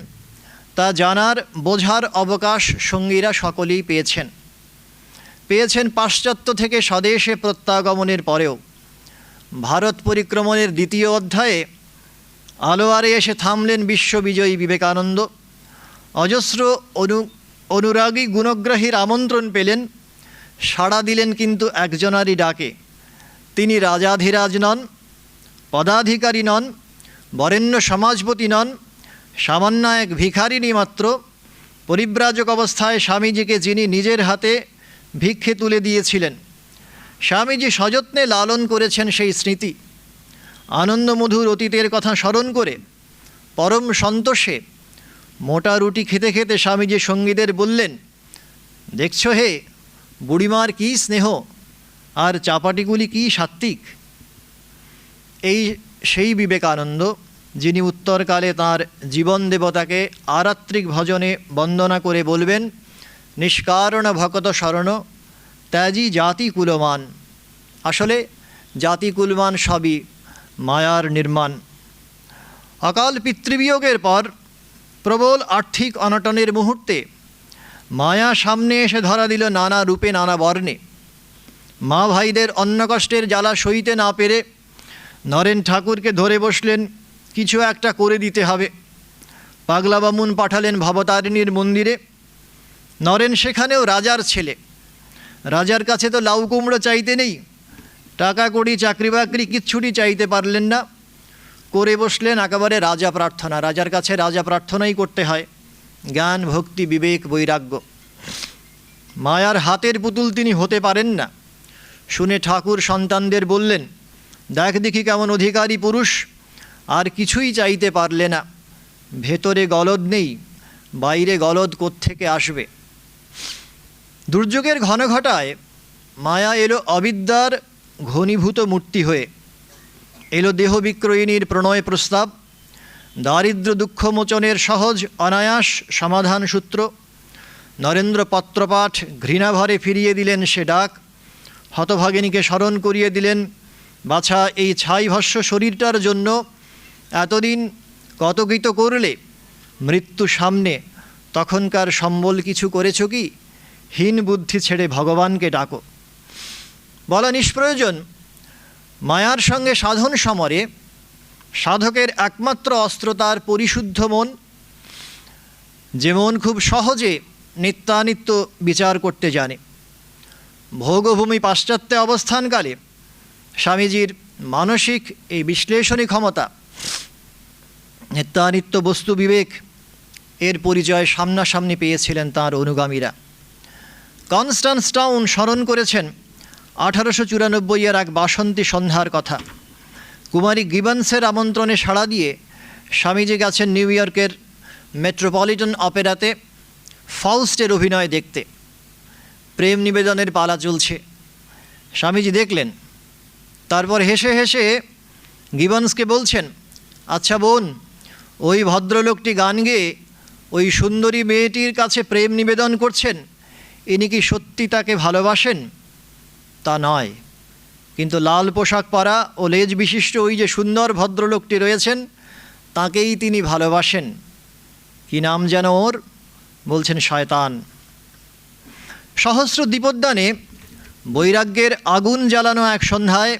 তা জানার বোঝার অবকাশ সঙ্গীরা সকলেই পেয়েছেন পাশ্চাত্য থেকে স্বদেশে প্রত্যাগমনের পরেও। ভারত পরিক্রমণের দ্বিতীয় অধ্যায়ে আলোয়ারে এসে থামলেন বিশ্ববিজয়ী বিবেকানন্দ। অজস্র অনুরাগী গুণগ্রাহীর আমন্ত্রণ পেলেন, সাড়া দিলেন কিন্তু একজনারই ডাকে। তিনি রাজাধিরাজ নন, পদাধিকারী নন, বরেণ্য সমাজপতি নন, সামান্য এক ভিখারিনী মাত্র। পরিব্রাজক অবস্থায় স্বামীজিকে যিনি নিজের হাতে ভিক্ষে তুলে দিয়েছিলেন, স্বামীজি সযত্নে লালন করেছেন সেই স্মৃতি। আনন্দমধুর অতীতের কথা স্মরণ করে পরম সন্তোষে মোটা রুটি খেতে খেতে স্বামীজি সঙ্গীদের বললেন, দেখছো হে বুড়িমার কী স্নেহ, আর চাপাটিগুলি কী সাত্ত্বিক। এই সেই বিবেকানন্দ যিনি উত্তরকালে তাঁর জীবন দেবতাকে আরাত্রিক ভজনে বন্দনা করে বলবেন, নিষ্কারণ ভকত শরণ ত্যাজি জাতি কুলমান। আসলে জাতি কুলমান সবই মায়ার নির্মাণ। অকাল পিতৃবিয়োগের পর প্রবল আর্থিক অনটনের মুহূর্তে মায়া সামনে এসে ধরা দিল নানা রূপে নানা বর্ণে। মা ভাইদের অন্ন কষ্টের জ্বালা সইতে না পেরে নরেন ঠাকুরকে ধরে বসলেন, কিছু একটা করে দিতে হবে। পাগলা বামুন পাঠালেন ভবতারিণীর মন্দিরে। নরেন সেখানেও রাজার ছেলে, রাজার কাছে তো লাউ কুমড়ো চাইতে নেই, টাকা কড়ি চাকরি বাকরি কিচ্ছুটি চাইতে পারলেন না। করে বসলেন একেবারে রাজা প্রার্থনা। রাজার কাছে রাজা প্রার্থনাই করতে হয়, জ্ঞান ভক্তি বিবেক বৈরাগ্য। মায়ার হাতের পুতুল তিনি হতে পারেন না। শুনে ঠাকুর সন্তানদের বললেন, দেখ দেখি কেমন অধিকারী পুরুষ, আর কিছুই চাইতে পারলে না। ভেতরে গলদ নেই, বাইরে গলদ কোত্থেকে আসবে? দুর্যোগের ঘনঘটায় মায়া এলো অবিদ্যার ঘনীভূত মূর্তি হয়ে। এলো দেহ বিক্রয়িনীর প্রণয় প্রস্তাব, দারিদ্র দুঃখমোচনের সহজ অনায়াস সমাধান সূত্র। নরেন্দ্র পত্রপাঠ ঘৃণাভরে ফিরিয়ে দিলেন সে ডাক। হতভাগিনীকে স্মরণ করিয়ে দিলেন, বাছা এই ছাইভস্য শরীরটার জন্য এতদিন কত কৃত করলে, মৃত্যু সামনে তখনকার সম্বল কিছু করেছ কি? হীন বুদ্ধি ছেড়ে ভগবানকে ডাকো। বলা নিষ্প্রয়োজন, মায়ার সঙ্গে সাধন সমরে সাধকের একমাত্র অস্ত্র তার পরিশুদ্ধ মন, যে মন খুব সহজে নিত্যানিত্য বিচার করতে জানে। ভোগভূমি পাশ্চাত্যে অবস্থানকালে স্বামীজির মানসিক এই বিশ্লেষণী ক্ষমতা নিত্যানিত্য বস্তু বিবেক এর পরিচয় সামনাসামনি পেয়েছিলেন তাঁর অনুগামীরা। কনস্ট্যান্স টাউন স্মরণ করেছেন 1894-এর এক বাসন্তী সন্ধ্যার কথা। কুমারী গিবন্সের আমন্ত্রণে সাড়া দিয়ে স্বামীজি গেছেন নিউ ইয়র্কের মেট্রোপলিটন অপেরাতে ফাউস্টের অভিনয় দেখতে। প্রেম নিবেদনের পালা চলছে, স্বামীজি দেখলেন। তারপর হেসে হেসে গিবন্সকে বলছেন, আচ্ছা বোন, ওই ভদ্রলোকটি গান গেয়ে ওই সুন্দরী মেয়েটির কাছে প্রেম নিবেদন করছেন, ইনি কি সত্যি তাকে ভালোবাসেন? তা নয়, কিন্তু লাল পোশাক পরা ও লেজ বিশিষ্ট ওই যে সুন্দর ভদ্রলোকটি রয়েছেন, তাকেই তিনি ভালোবাসেন। কি নাম যেন ওর? বলছেন শয়তান। সহস্র দীপোদ্যানে বৈরাগ্যের আগুন জ্বালানো এক সন্ধ্যায়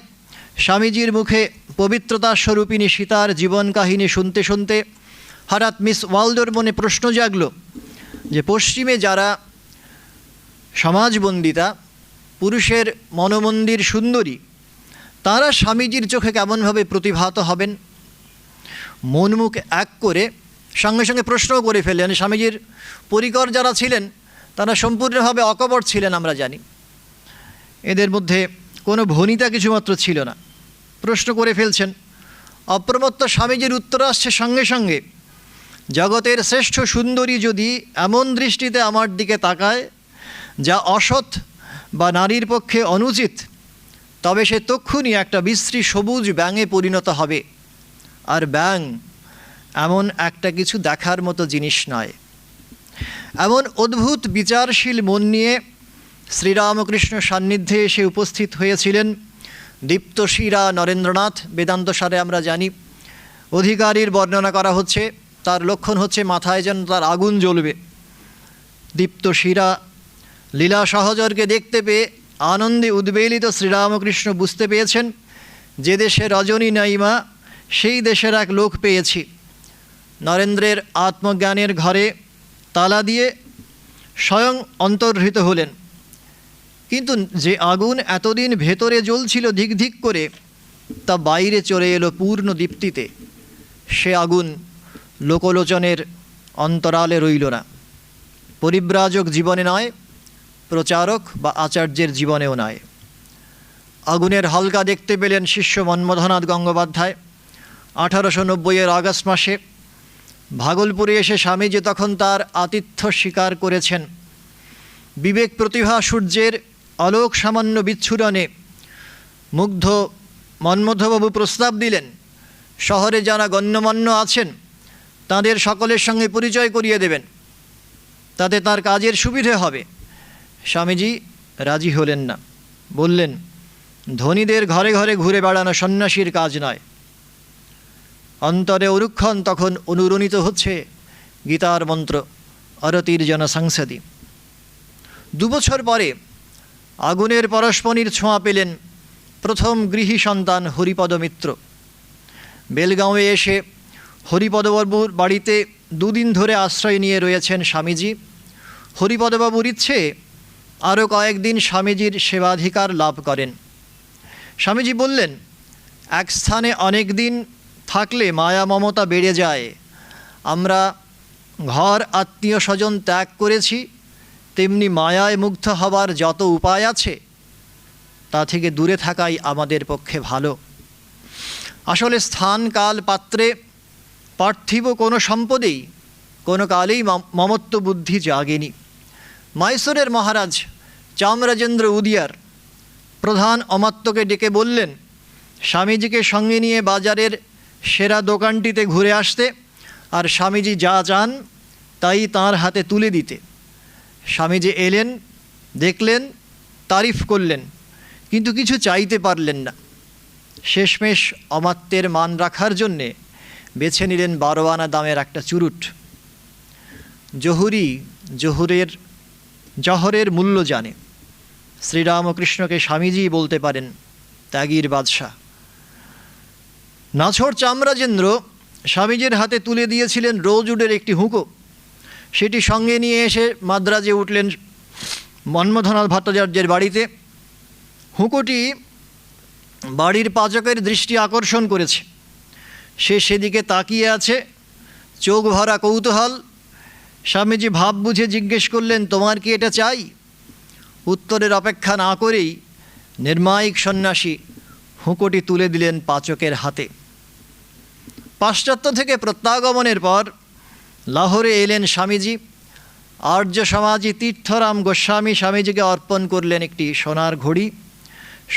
স্বামীজির মুখে পবিত্রতা স্বরূপিণী সীতার জীবন কাহিনী শুনতে শুনতে হঠাৎ মিস ওয়ালডোর মনে প্রশ্ন জাগল যে পশ্চিমে যারা সমাজবন্দিতা, পুরুষের মনোমন্দির সুন্দরী, তারা স্বামীজির চোখে কেমনভাবে প্রতিভাত হবেন। মন মুখ এক করে সঙ্গে সঙ্গে প্রশ্নও করে ফেললেন। স্বামীজির পরিকর যারা ছিলেন তারা সম্পূর্ণভাবে অকপট ছিলেন, আমরা জানি। এদের মধ্যে কোনো ভনিতা কিছুমাত্র ছিল না। প্রশ্ন করে ফেলছেন। অপ্রমত্ত স্বামীজির উত্তর আসছে সঙ্গে সঙ্গে, জগতের শ্রেষ্ঠ সুন্দরী যদি এমন দৃষ্টিতে আমার দিকে তাকায় যা অসৎ বা নারীর পক্ষে অনুচিত, তবে সে তক্ষুনি একটা বিশ্রী সবুজ ব্যাঙে পরিণত হবে। আর ব্যাঙ এমন একটা কিছু দেখার মতো জিনিস নয়। এমন অদ্ভুত বিচারশীল মন নিয়ে শ্রীরামকৃষ্ণ সান্নিধ্যে এসে উপস্থিত হয়েছিলেন দীপ্তশিরা নরেন্দ্রনাথ। বেদান্ত সারে আমরা জানি অধিকারীর বর্ণনা করা হচ্ছে, তার লক্ষণ হচ্ছে মাথায় যেন তার আগুন জ্বলবে। দীপ্তশিরা লীলা সহচরকে দেখতে পেয়ে আনন্দে উদ্বেলিত শ্রীরামকৃষ্ণ বুঝতে পেয়েছেন যে দেশে রজনী নাইমা, সেই দেশের এক লোক পেয়েছি। নরেন্দ্রের আত্মজ্ঞানের ঘরে তালা দিয়ে স্বয়ং অন্তর্হিত হলেন। কিন্তু যে আগুন এতদিন ভেতরে জ্বলছিল ধিক ধিক করে, তা বাইরে চলে এলো পূর্ণ দীপ্তিতে। সে আগুন লোকলোচনের অন্তরালে রইল না। পরিব্রাজক জীবনে নয়, প্রচারক বা আচার্যের জীবনেও নয়। আগুনের হালকা দেখতে পেলেন শিষ্য মন্মথনাথ গঙ্গোপাধ্যায়। 1890-এর আগস্ট মাসে ভাগলপুরে এসে স্বামীজি তখন তার আতিথ্য স্বীকার করেছেন। বিবেক প্রতিভা সূর্যের আলোক সামান্য বিচ্ছুরণে মুগ্ধ মন্মথবাবু প্রস্তাব দিলেন, শহরে যারা গণ্যমান্য আছেন তাদের সকলের সঙ্গে পরিচয় করিয়ে দেবেন, তাতে তার কাজের সুবিধে হবে। স্বামীজি রাজি হলেন না, বললেন, ধনীদের ঘরে ঘরে ঘুরে বেড়ানো সন্ন্যাসীর কাজ নয়। অন্তরে অনুক্ষণ তখন অনুরণিত হচ্ছে গীতার মন্ত্র, অরতির জন সংসদি। 2 বছর পরে আগুনের পরশমণির ছোঁয়া পেলেন প্রথম গৃহী সন্তান হরিপদ মিত্র। বেলগাঁওয়ে এসে হরিপদবাবুর বাড়িতে 2 দিন ধরে আশ্রয় নিয়ে রয়েছেন স্বামীজি। হরিপদবাবুর ইচ্ছে আরও কয়েকদিন স্বামীজির সেবাধিকার লাভ করেন। স্বামীজি বললেন, এক স্থানে অনেক দিন থাকলে মায়া মমতা বেড়ে যায়। আমরা ঘর আত্মীয় স্বজন ত্যাগ করেছি, তেমনি মায়ায় মুগ্ধ হবার যত উপায় আছে তা থেকে দূরে থাকাই আমাদের পক্ষে ভালো। আসলে স্থান কাল পাত্রে পার্থিব কোনো সম্পদেই কোনো কালেই মমত্ব বুদ্ধি জাগেনি। মাইসোরের মহারাজ চামরাজেন্দ্র উদিয়ার প্রধান অমাত্যকে ডেকে বললেন স্বামীজিকে সঙ্গে নিয়ে বাজারের সেরা দোকানটিতে ঘুরে আসতে, আর স্বামীজি যা চান তাই তাঁর হাতে তুলে দিতে। স্বামীজি এলেন, দেখলেন, তারিফ করলেন, কিন্তু কিছু চাইতে পারলেন না। শেষমেশ অমাত্যের মান রাখার জন্যে বেছে নিলেন 12 আনা দামের একটা চুরুট। জহরের মূল্য জানে। শ্রীরামকৃষ্ণকে স্বামীজি বলতে পারেন ত্যাগীর বাদশাহ। নাছোড় চামরাজেন্দ্র স্বামীজির হাতে তুলে দিয়েছিলেন রোজউডের একটি হুঁকো। সেটি সঙ্গে নিয়ে এসে মাদ্রাজে উঠলেন মন্মথনাথ ভট্টাচার্যের বাড়িতে। হুঁকোটি বাড়ির পাচকের দৃষ্টি আকর্ষণ করেছে। সে সেদিকে তাকিয়ে আছে, চোখ ভরা কৌতূহল। স্বামীজি ভাব বুঝে জিজ্ঞেস করলেন, তোমার কি এটা চাই? উত্তরের অপেক্ষা না করেই নির্মায়িক সন্ন্যাসী হুঁকোটি তুলে দিলেন পাচকের হাতে। পাশ্চাত্য থেকে প্রত্যাগমনের পর লাহোরে এলেন স্বামীজি। আর্য সমাজী তীর্থরাম গোস্বামী স্বামীজিকে অর্পণ করলেন একটি সোনার ঘড়ি।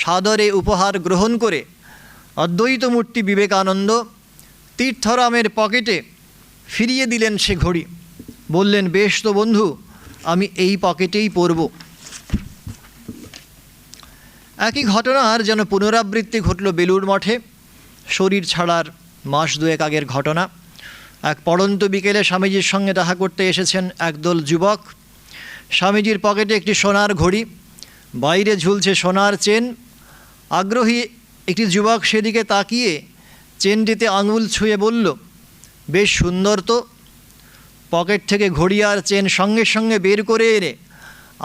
সাদরে উপহার গ্রহণ করে অদ্বৈত মূর্তি বিবেকানন্দ তীর্থরামের পকেটে ফিরিয়ে দিলেন সে ঘড়ি। বললেন, বেশ তো বন্ধু, আমি এই পকেটেই পরব। একই ঘটনার যেন পুনরাবৃত্তি ঘটল বেলুড় মঠে। শরীর ছাড়ার মাস দুয়েক আগের ঘটনা। এক পড়ন্ত বিকেলে স্বামীজির সঙ্গে দেখা করতে এসেছেন একদল যুবক। স্বামীজির পকেটে একটি সোনার ঘড়ি, বাইরে ঝুলছে সোনার চেন। আগ্রহী একটি যুবক সেদিকে তাকিয়ে চেনটিতে আঙুল ছুঁয়ে বলল, বেশ সুন্দর তো। পকেট থেকে ঘড়ি আর চেন সঙ্গে সঙ্গে বের করে এনে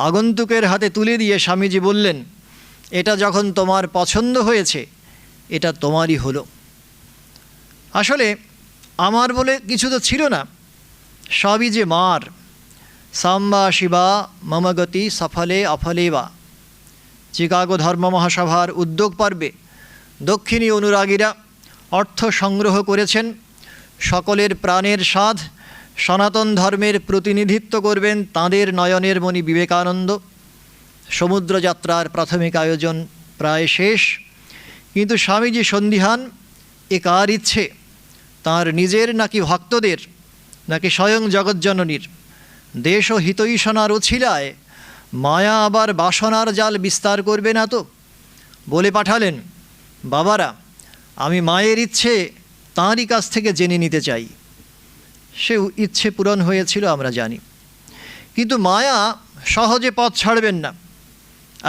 আগন্তুকের হাতে তুলে দিয়ে স্বামীজি বললেন, এটা যখন তোমার পছন্দ হয়েছে, এটা তোমারই হলো। আসলে আমার বলে কিছু তো ছিল না, সবই যে মার। সাম্বা শিবা মমগতি সফলে অফলে বা। চিকাগো ধর্ম মহাসভার উদ্যোগ পর্বে দক্ষিণী অনুরাগীরা অর্থ সংগ্রহ করেছেন। সকলের প্রাণের সাধ সনাতন ধর্মের প্রতিনিধিত্ব করবেন তাঁদের নয়নের মণি বিবেকানন্দ। সমুদ্রযাত্রার প্রাথমিক আয়োজন প্রায় শেষ, কিন্তু স্বামীজি সন্দিহান, এ কার ইচ্ছে, তাঁর নিজের নাকি ভক্তদের, নাকি স্বয়ং জগজ্জননীর? দেশ ও হিতৈষণার ওছিলায় মায়া আবার বাসনার জাল বিস্তার করবে না তো? বলে পাঠালেন, বাবারা, আমি মায়ের ইচ্ছে তাঁরই কাছ থেকে জেনে নিতে চাই। সে ইচ্ছে পূরণ হয়েছিল আমরা জানি, কিন্তু মায়া সহজে পথ ছাড়বেন না।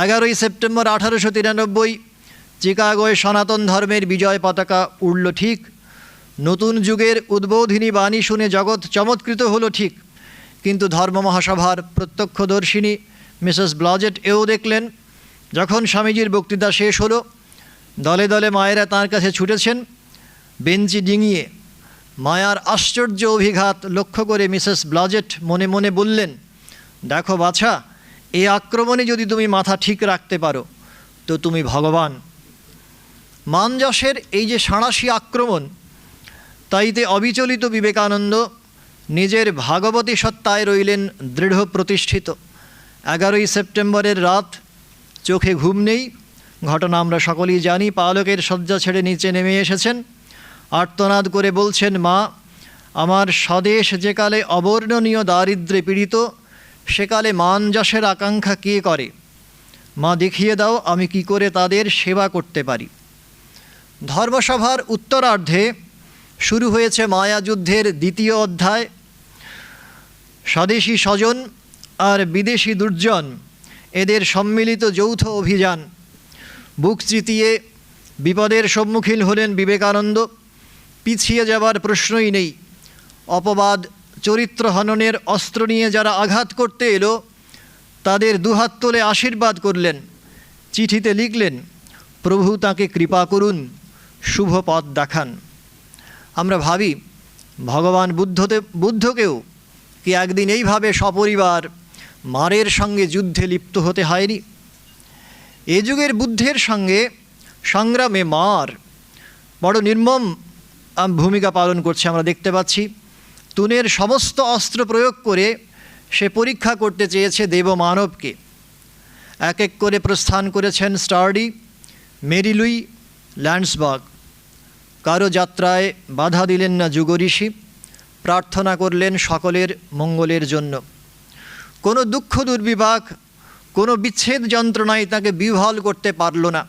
11ই সেপ্টেম্বর 1893 চিকাগোয় সনাতন ধর্মের বিজয় পতাকা উড়ল ঠিক। নতুন যুগের উদ্বোধিনী বাণী শুনে জগৎ চমৎকৃত হলো ঠিক, কিন্তু ধর্ম মহাসভার প্রত্যক্ষদর্শিনী মিসেস ব্লজেট এও দেখলেন, যখন স্বামীজির বক্তৃতা শেষ হলো, দলে দলে মায়েরা তাঁর কাছে ছুটেছেন। বেঞ্চি ডিঙিয়ে মায়ার আশ্চর্য অভিঘাত লক্ষ্য করে মিসেস ব্লজেট মনে মনে বললেন, দেখো বাছা, এই আক্রমণে যদি তুমি মাথা ঠিক রাখতে পারো তো তুমি ভগবান। মানযশের এই যে সাঁড়াশি আক্রমণ, তাইতে অবিচলিত বিবেকানন্দ নিজের ভাগবতী সত্তায় রইলেন দৃঢ় প্রতিষ্ঠিত। 11ই সেপ্টেম্বরের রাত, চোখে ঘুম নেই। ঘটনা আমরা সকলেই জানি। পালকের শয্যা ছেড়ে নিচে নেমে এসেছেন, আর্তনাদ করে বলছেন, মা, আমার স্বদেশ যেকালে অবর্ণনীয় দারিদ্র্যে পীড়িত, সেকালে মানযশের আকাঙ্ক্ষা কে করে? মা, দেখিয়ে দাও আমি কি করে তাদের সেবা করতে পারি। ধর্মসভার উত্তরার্ধে শুরু হয়েছে মায়াযুদ্ধের দ্বিতীয় অধ্যায়। স্বদেশী স্বজন আর বিদেশি দুর্জন, এদের সম্মিলিত যৌথ অভিযান। বুক চিতিয়ে বিপদের সম্মুখীন হলেন বিবেকানন্দ। পিছিয়ে যাবার প্রশ্নই নেই। অপবাদ চরিত্র হননের অস্ত্র নিয়ে যারা আঘাত করতে এলো, তাদের দুহাত তুলে আশীর্বাদ করলেন। চিঠিতে লিখলেন, প্রভু তাকে কৃপা করুন, শুভ পথ দেখান। আমরা ভাবি, ভগবান বুদ্ধকেও কি একদিন এইভাবে সপরিবার মারের সঙ্গে যুদ্ধে লিপ্ত হতে হয়নি? এ যুগের বুদ্ধের সঙ্গে সংগ্রামে মার বড় নির্মম ভূমিকা পালন করছে। আমরা দেখতে পাচ্ছি তুনের সমস্ত অস্ত্র প্রয়োগ করে সে পরীক্ষা করতে চেয়েছে দেবমানবকে। এক এক করে প্রস্থান করেছেন স্টার্ডি, মেরিলুই, ল্যান্ডসবার্গ। কারো যাত্রায় বাধা দিলেন না যুগঋষি, প্রার্থনা করলেন সকলের মঙ্গলের জন্য। কোনো দুঃখ দুর্বিপাক, কোনো বিচ্ছেদ যন্ত্রণায় তাকে বিহ্বল করতে পারল না।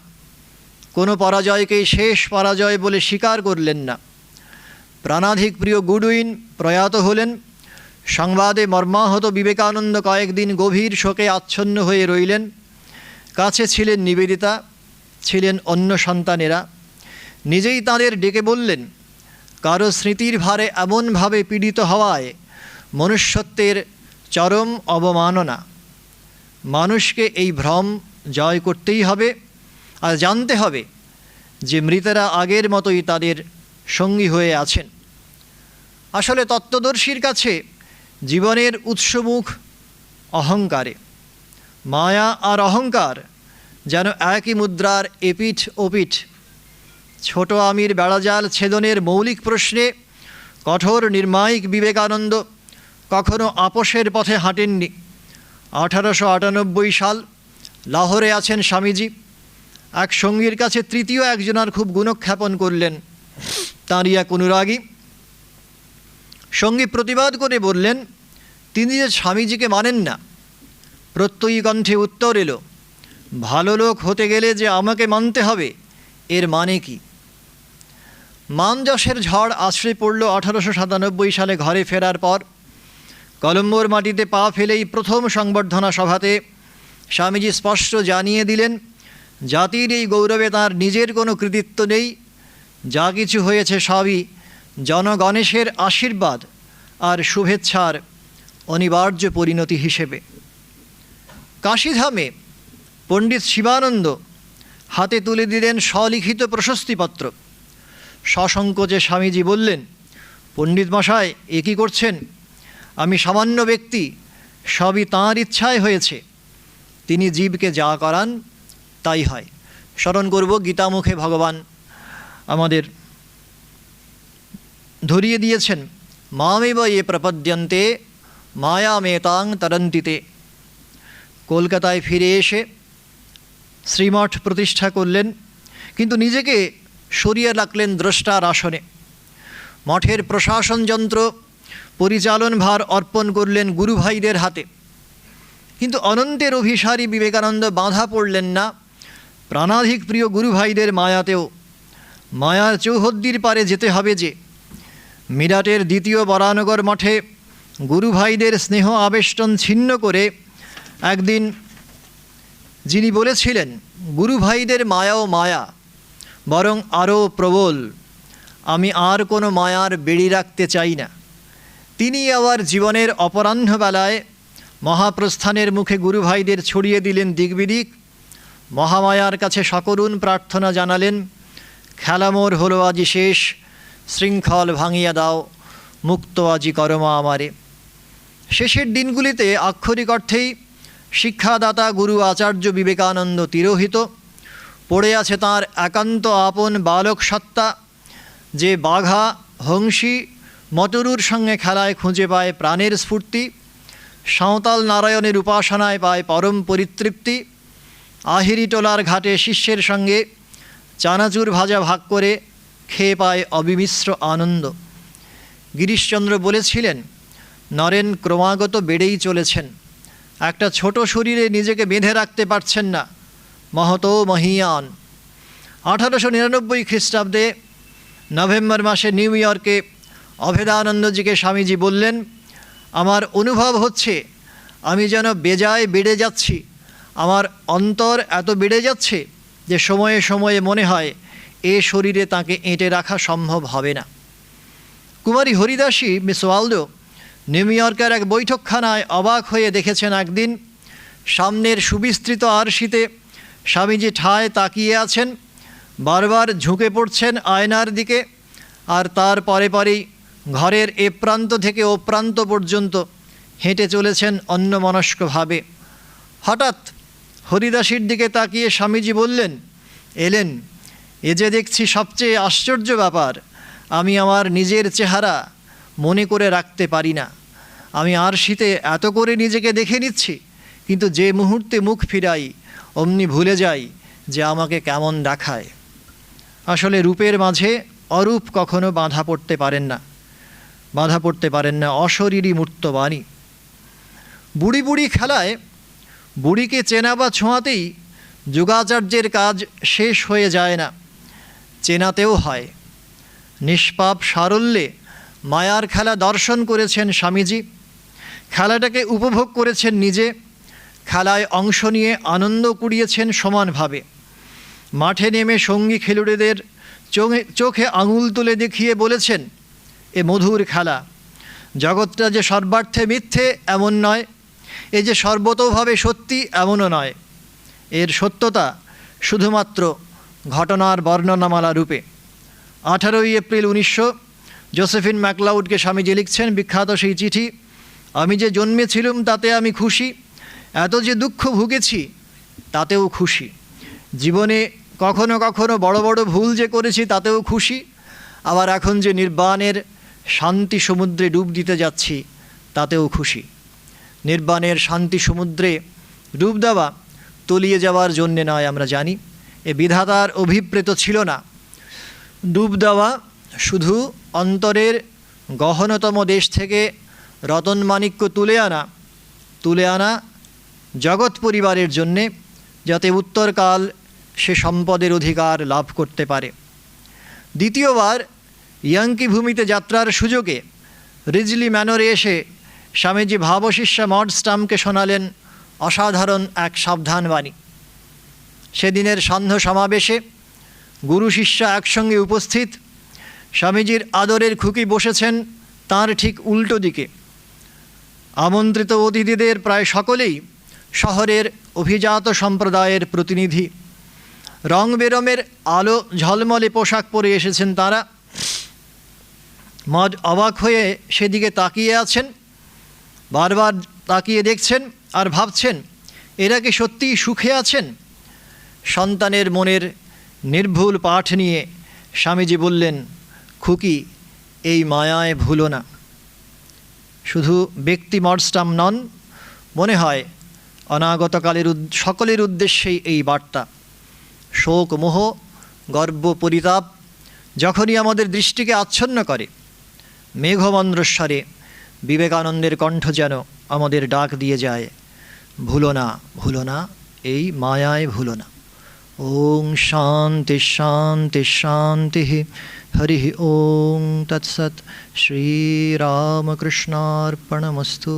কোনো পরাজয়কেই শেষ পরাজয় বলে স্বীকার করলেন না। প্রাণাধিক প্রিয় গুডউইন প্রয়াত হলেন। সংবাদে মর্মাহত বিবেকানন্দ কয়েকদিন গভীর শোকে আচ্ছন্ন হয়ে রইলেন। কাছে ছিলেন নিবেদিতা, ছিলেন অন্য সন্তানেরা। নিজেই তাঁদের ডেকে বললেন, কারো স্মৃতির ভারে এমনভাবে পীড়িত হওয়ায় মনুষ্যত্বের চরম অবমাননা। মানুষকে এই ভ্রম জয় করতেই হবে, আর জানতে হবে যে মৃতেরা আগের মতোই তাদের সঙ্গী হয়ে আছেন। আসলে তত্ত্বদর্শীর কাছে জীবনের উৎসমুখ অহংকারে। মায়া আর অহংকার যেন একই মুদ্রার এপিঠ ওপিঠ। ছোট আমির বেড়াজাল ছেদনের মৌলিক প্রশ্নে কঠোর নির্মায়িক বিবেকানন্দ কখনো আপোষের পথে হাঁটেননি। 1898 সাল লাহোরে আছেন স্বামীজি, এক সঙ্গীর কাছে তৃতীয় একজনার খুব গুণখ্যাপন করলেন। তাঁরই এক অনুরাগী সঙ্গী প্রতিবাদ করে বললেন, তিনি যে স্বামীজিকে মানেন না। প্রত্যয়ী কণ্ঠে উত্তর এলো, ভালো লোক হতে গেলে যে আমাকে মানতে হবে, এর মানে কি? মানযশের ঝড় আছড়ে পড়ল 1897 সালে ঘরে ফেরার পর। কলম্বোর মাটিতে পা ফেলেই প্রথম সংবর্ধনা সভাতে স্বামীজি স্পষ্ট জানিয়ে দিলেন, জাতির এই গৌরবে তাঁর নিজের কোনো কৃতিত্ব নেই, যা কিছু হয়েছে সবই জনগণেশের আশীর্বাদ আর শুভেচ্ছার অনিবার্য পরিণতি হিসেবে। কাশীধামে পণ্ডিত শিবানন্দ হাতে তুলে দিলেন স্বলিখিত প্রশস্তিপত্র। সসংকোচে স্বামীজি বললেন, পণ্ডিত মশাই, এ কী করছেন? আমি সামান্য ব্যক্তি, সবই তাঁর ইচ্ছায় হয়েছে। তিনি জীবকে যা করান তাই হয়। স্মরণ করব গীতামুখে ভগবান আমাদের ধরিয়ে দিয়েছেন, মামেব এ প্রপদ্যন্তে মায়ামেতাং তরন্তিতে। কলকাতায় ফিরে এসে শ্রীমঠ প্রতিষ্ঠা করলেন, কিন্তু নিজেকে সরিয়ে রাখলেন দ্রষ্টার আসনে। মঠের প্রশাসন যন্ত্র পরিচালন ভার অর্পণ করলেন গুরুভাইদের হাতে। কিন্তু অনন্তের অভিসারী বিবেকানন্দ বাঁধা পড়লেন না প্রাণাধিক প্রিয় গুরুভাইদের মায়াতেও। মায়ার চৌহদ্দির পারে যেতে হবে যে। মিরাটের দ্বিতীয় বরানগর মঠে গুরুভাইদের স্নেহ আবেষ্টন ছিন্ন করে একদিন যিনি বলেছিলেন, গুরুভাইদের মায়াও মায়া, বরং আরও প্রবল, আমি আর কোনো মায়ার বেড়ি রাখতে চাই না। তিনি আবার জীবনের অপরাহ্নবেলায় মহাপ্রস্থানের মুখে গুরুভাইদের ছড়িয়ে দিলেন দিকবিদিক। মহামায়ার কাছে সকরুণ প্রার্থনা জানালেন, খেলামোর হলো আজি শেষ, শৃঙ্খল ভাঙিয়া দাও, মুক্ত আজি করমা আমারে। শেষের দিনগুলিতে আক্ষরিক অর্থেই শিক্ষাদাতা গুরু আচার্য বিবেকানন্দ তিরোহিত। পড়ে আছে তাঁর একান্ত আপন বালক সত্তা, যে বাঘা হংসী মতরুর সঙ্গে খেলায় খুঁজে পায় প্রাণের স্ফূর্তি, সাঁওতাল নারায়ণের উপাসনায় পায় পরম পরিতৃপ্তি, আহিরিটোলার ঘাটে শিষ্যের সঙ্গে চানাচুর ভাজা ভাগ করে খেয়ে পায় অবিমিশ্র আনন্দ। গিরিশচন্দ্র বলেছিলেন, নরেন ক্রমাগত বেড়েই চলেছেন, একটা ছোট শরীরে নিজেকে বেঁধে রাখতে পারছেন না, মহতো মহীয়ান। 1899 খ্রিস্টাব্দে নভেম্বর মাসে নিউ ইয়র্কে অভেদানন্দজিকে স্বামীজি বললেন, আমার অনুভব হচ্ছে আমি যেন বেজায় বেড়ে যাচ্ছি। আমার অন্তর এত বেড়ে যাচ্ছে যে সময়ে সময়ে মনে হয় এ শরীরে তাকে এঁটে রাখা সম্ভব হবে না। কুমারী হরিদাসী মিস ওয়ালডো নিউ ইয়র্কের এক বৈঠকখানায় অবাক হয়ে দেখেছেন একদিন সামনের সুবিস্তৃত আরশিতে স্বামীজি ঠায় তাকিয়ে আছেন, বারবার ঝুঁকে পড়ছেন আয়নার দিকে, আর তার পরে পরেই ঘরের এ প্রান্ত থেকে ও প্রান্ত পর্যন্ত হেঁটে চলেছেন অন্যমনস্কভাবে। হঠাৎ হরিদাসীর দিকে তাকিয়ে স্বামীজি বললেন, এলেন, এ যে দেখছি সবচেয়ে আশ্চর্য ব্যাপার, আমি আমার নিজের চেহারা মনে করে রাখতে পারি না। আমি আরশিতে এত করে নিজেকে দেখে নিচ্ছি, কিন্তু যে মুহূর্তে মুখ ফিরাই অমনি ভুলে যাই যে আমাকে কেমন দেখায়। আসলে রূপের মাঝে অরূপ কখনো বাঁধা পড়তে পারেন না অশরীরী মূর্তবাণী। বুড়ি বুড়ি খেলায় বুড়িকে চেনা বা ছোঁয়াতেই যোগাচার্যের কাজ শেষ হয়ে যায় না, চেনাতেও হয়। নিষ্পাপ সারল্যে মায়ার খেলা দর্শন করেছেন স্বামীজি, খেলাটাকে উপভোগ করেছেন নিজে, খেলায় অংশ নিয়ে আনন্দ কুড়িয়েছেন সমানভাবে। মাঠে নেমে সঙ্গী খেলুড়েদের চোখে আঙুল তুলে দেখিয়ে বলেছেন, এ মধুর খেলা, জগৎটা যে সর্বার্থে মিথ্যে এমন নয়, এ যে সর্বতোভাবে সত্যি এমনও নয়, এর সত্যতা শুধুমাত্র ঘটনার বর্ণনামালা রূপে। 18 এপ্রিল জোসেফিন ম্যাকলাউডকে স্বামীজি লিখছেন বিখ্যাত সেই চিঠি, আমি যে জন্মেছিলুম তাতে আমি খুশি, এত যে দুঃখ ভুগেছি তাতেও খুশি, জীবনে কখনো কখনো বড় বড় ভুল যে করেছি তাতেও খুশি, আবার এখন যে নির্বাণের শান্তি সমুদ্রে ডুব দিতে যাচ্ছি তাতেও খুশি। নির্বাণের শান্তি সমুদ্রে ডুব দেওয়া তলিয়ে যাওয়ার জন্যে নয়, আমরা জানি এ বিধাতার অভিপ্রেত ছিল না। ডুব দেওয়া শুধু অন্তরের গহনতম দেশ থেকে রতনমাণিক্য তুলে আনা জগৎ পরিবারের জন্যে, যাতে উত্তরকাল সে সম্পদের অধিকার লাভ করতে পারে। দ্বিতীয়বার ইয়াঙ্কি ভূমিতে যাত্রার সুযোগে রিজলি ম্যানরে এসে স্বামীজি ভাবশিষ্যা মডস্টামকে শোনালেন অসাধারণ এক সাবধান বাণী। সেদিনের সান্ধ্য সমাবেশে গুরু শিষ্যা একসঙ্গে উপস্থিত। স্বামীজির আদরের খুকি বসেছেন তার ঠিক উল্টো দিকে। আমন্ত্রিত অতিথিদের প্রায় সকলেই শহরের অভিজাত সম্প্রদায়ের প্রতিনিধি। রং বেরঙের আলো ঝলমলে পোশাক পরে এসেছেন তারা। মড অবাক হয়ে সেদিকে তাকিয়ে আছেন, বারবার তাকিয়ে দেখছেন আর ভাবছেন এরা কি সত্যিই সুখে আছেন। সন্তানের মনের নির্ভুল পাঠ নিয়ে স্বামীজি বললেন, খুকি এই মায়ায় ভুলো না। শুধু ব্যক্তি মডস্টাম নন, মনে হয় অনাগতকালের সকলের উদ্দেশ্যেই এই বার্তা। শোক, মোহ, গর্ব, পরিতাপ যখনই আমাদের দৃষ্টিকে আচ্ছন্ন করে, মেঘমন্দ্রস্বরে বিবেকানন্দের কণ্ঠ যেন আমাদের ডাক দিয়ে যায়, ভুলো না, ভুলো না, এই মায়ায় ভুলো না। ওং শান্তি শান্তি শান্তি। হরি ওং তৎসৎ। শ্রীরামকৃষ্ণার্পণমস্তু।